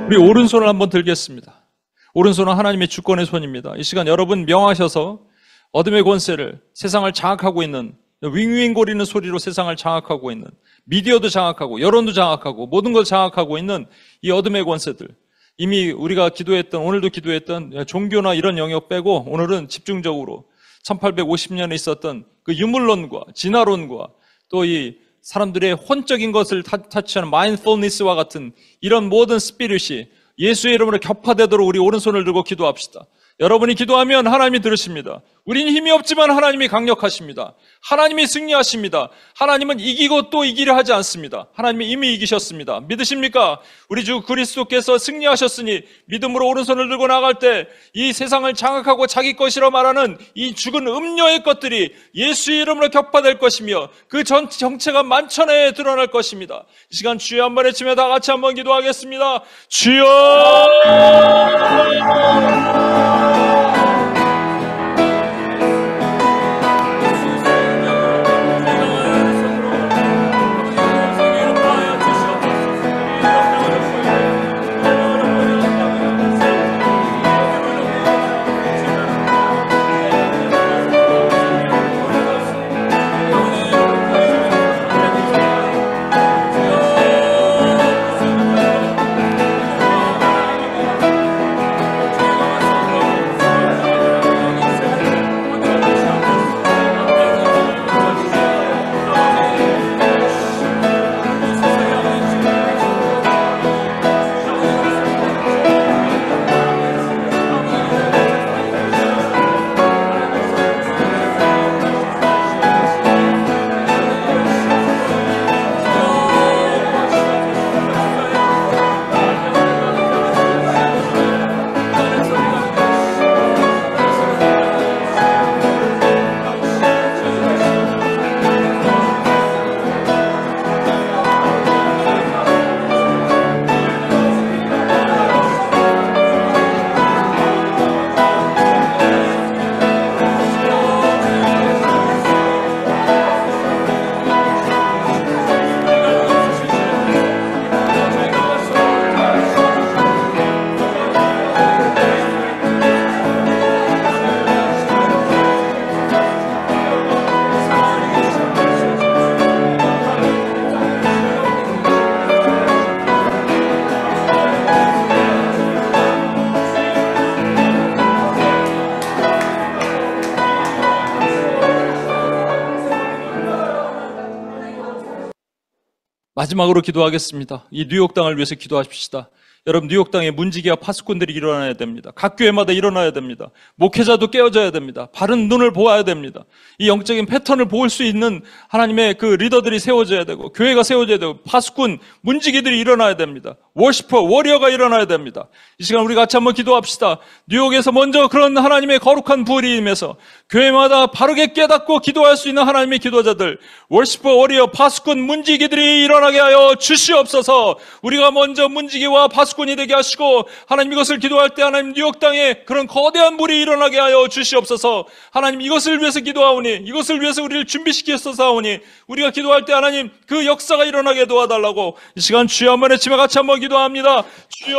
우리 오른손을 한번 들겠습니다. 오른손은 하나님의 주권의 손입니다. 이 시간 여러분 명하셔서 어둠의 권세를 세상을 장악하고 있는 윙윙거리는 소리로 세상을 장악하고 있는 미디어도 장악하고 여론도 장악하고 모든 걸 장악하고 있는 이 어둠의 권세들 이미 우리가 기도했던 오늘도 기도했던 종교나 이런 영역 빼고 오늘은 집중적으로 1850년에 있었던 그 유물론과 진화론과 또 이 사람들의 혼적인 것을 타치하는 마인드풀니스와 같은 이런 모든 스피릿이 예수의 이름으로 격파되도록 우리 오른손을 들고 기도합시다. 여러분이 기도하면 하나님이 들으십니다. 우린 힘이 없지만 하나님이 강력하십니다. 하나님이 승리하십니다. 하나님은 이기고 또 이기려 하지 않습니다. 하나님이 이미 이기셨습니다. 믿으십니까? 우리 주 그리스도께서 승리하셨으니 믿음으로 오른손을 들고 나갈 때 이 세상을 장악하고 자기 것이라 말하는 이 죽은 음녀의 것들이 예수의 이름으로 격파될 것이며 그 전 정체가 만천하에 드러날 것입니다. 이 시간 주여 한번 외치며 다 같이 한번 기도하겠습니다. 주여! 마지막으로 기도하겠습니다. 이 뉴욕 땅을 위해서 기도하십시다. 여러분, 뉴욕 땅에 문지기와 파수꾼들이 일어나야 됩니다. 각 교회마다 일어나야 됩니다. 목회자도 깨어져야 됩니다. 바른 눈을 보아야 됩니다. 이 영적인 패턴을 볼 수 있는 하나님의 그 리더들이 세워져야 되고 교회가 세워져야 되고 파수꾼, 문지기들이 일어나야 됩니다. 워시퍼, 워리어가 일어나야 됩니다. 이 시간 우리 같이 한번 기도합시다. 뉴욕에서 먼저 그런 하나님의 거룩한 부활이 임해서 교회마다 바르게 깨닫고 기도할 수 있는 하나님의 기도자들, 워시퍼, 워리어, 파수꾼, 문지기들이 일어나게 하여 주시옵소서. 우리가 먼저 문지기와 파수꾼이 되게 하시고 하나님 이것을 기도할 때 하나님 뉴욕 땅에 그런 거대한 불이 일어나게 하여 주시옵소서. 하나님 이것을 위해서 기도하오니, 이것을 위해서 우리를 준비시키셔서 하오니, 우리가 기도할 때 하나님 그 역사가 일어나게 도와달라고 이 시간 주여 한번 외치며 같이 한번 기도합니다. 주여!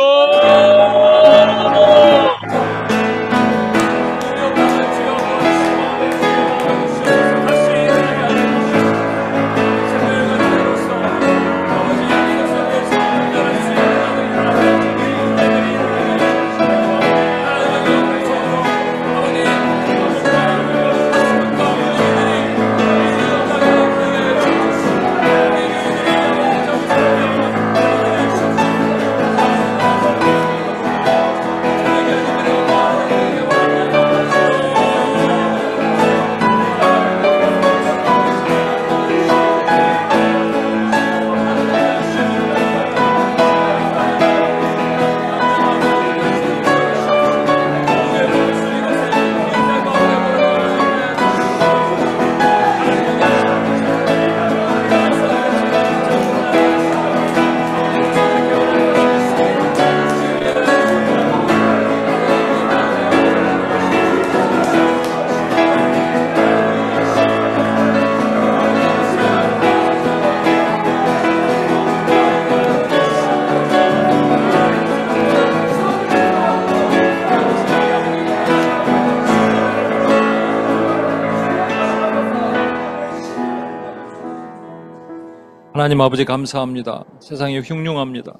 하나님 아버지 감사합니다. 세상이 흉흉합니다.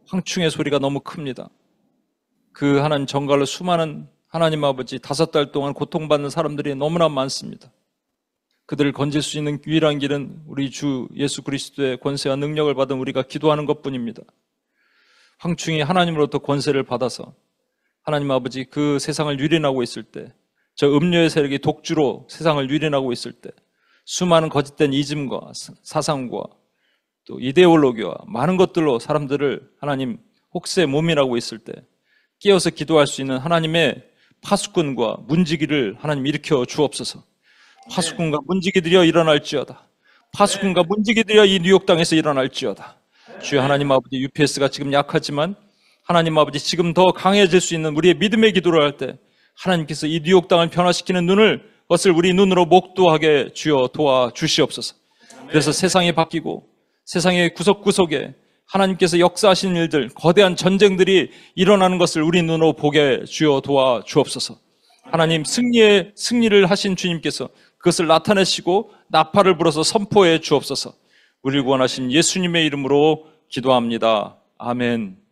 황충의 소리가 너무 큽니다. 그 하나님 정갈로 수많은 하나님 아버지 5달 동안 고통받는 사람들이 너무나 많습니다. 그들을 건질 수 있는 유일한 길은 우리 주 예수 그리스도의 권세와 능력을 받은 우리가 기도하는 것뿐입니다. 황충이 하나님으로부터 권세를 받아서 하나님 아버지 그 세상을 유린하고 있을 때, 저 음료의 세력이 독주로 세상을 유린하고 있을 때, 수많은 거짓된 이즘과 사상과 또 이데올로기와 많은 것들로 사람들을 하나님 혹세 모민하고 있을 때 깨어서 기도할 수 있는 하나님의 파수꾼과 문지기를 하나님 일으켜 주옵소서. 파수꾼과 문지기들이여 일어날지어다. 파수꾼과 문지기들이여 이 뉴욕 땅에서 일어날지어다. 주여 하나님 아버지, UPS가 지금 약하지만 하나님 아버지 지금 더 강해질 수 있는 우리의 믿음의 기도를 할 때 하나님께서 이 뉴욕 땅을 변화시키는 것을 우리 눈으로 목도하게 주여 도와주시옵소서. 그래서 세상이 바뀌고 세상의 구석구석에 하나님께서 역사하신 일들, 거대한 전쟁들이 일어나는 것을 우리 눈으로 보게 주여 도와주옵소서. 하나님 승리를 하신 주님께서 그것을 나타내시고 나팔을 불어서 선포해 주옵소서. 우리를 구원하신 예수님의 이름으로 기도합니다. 아멘.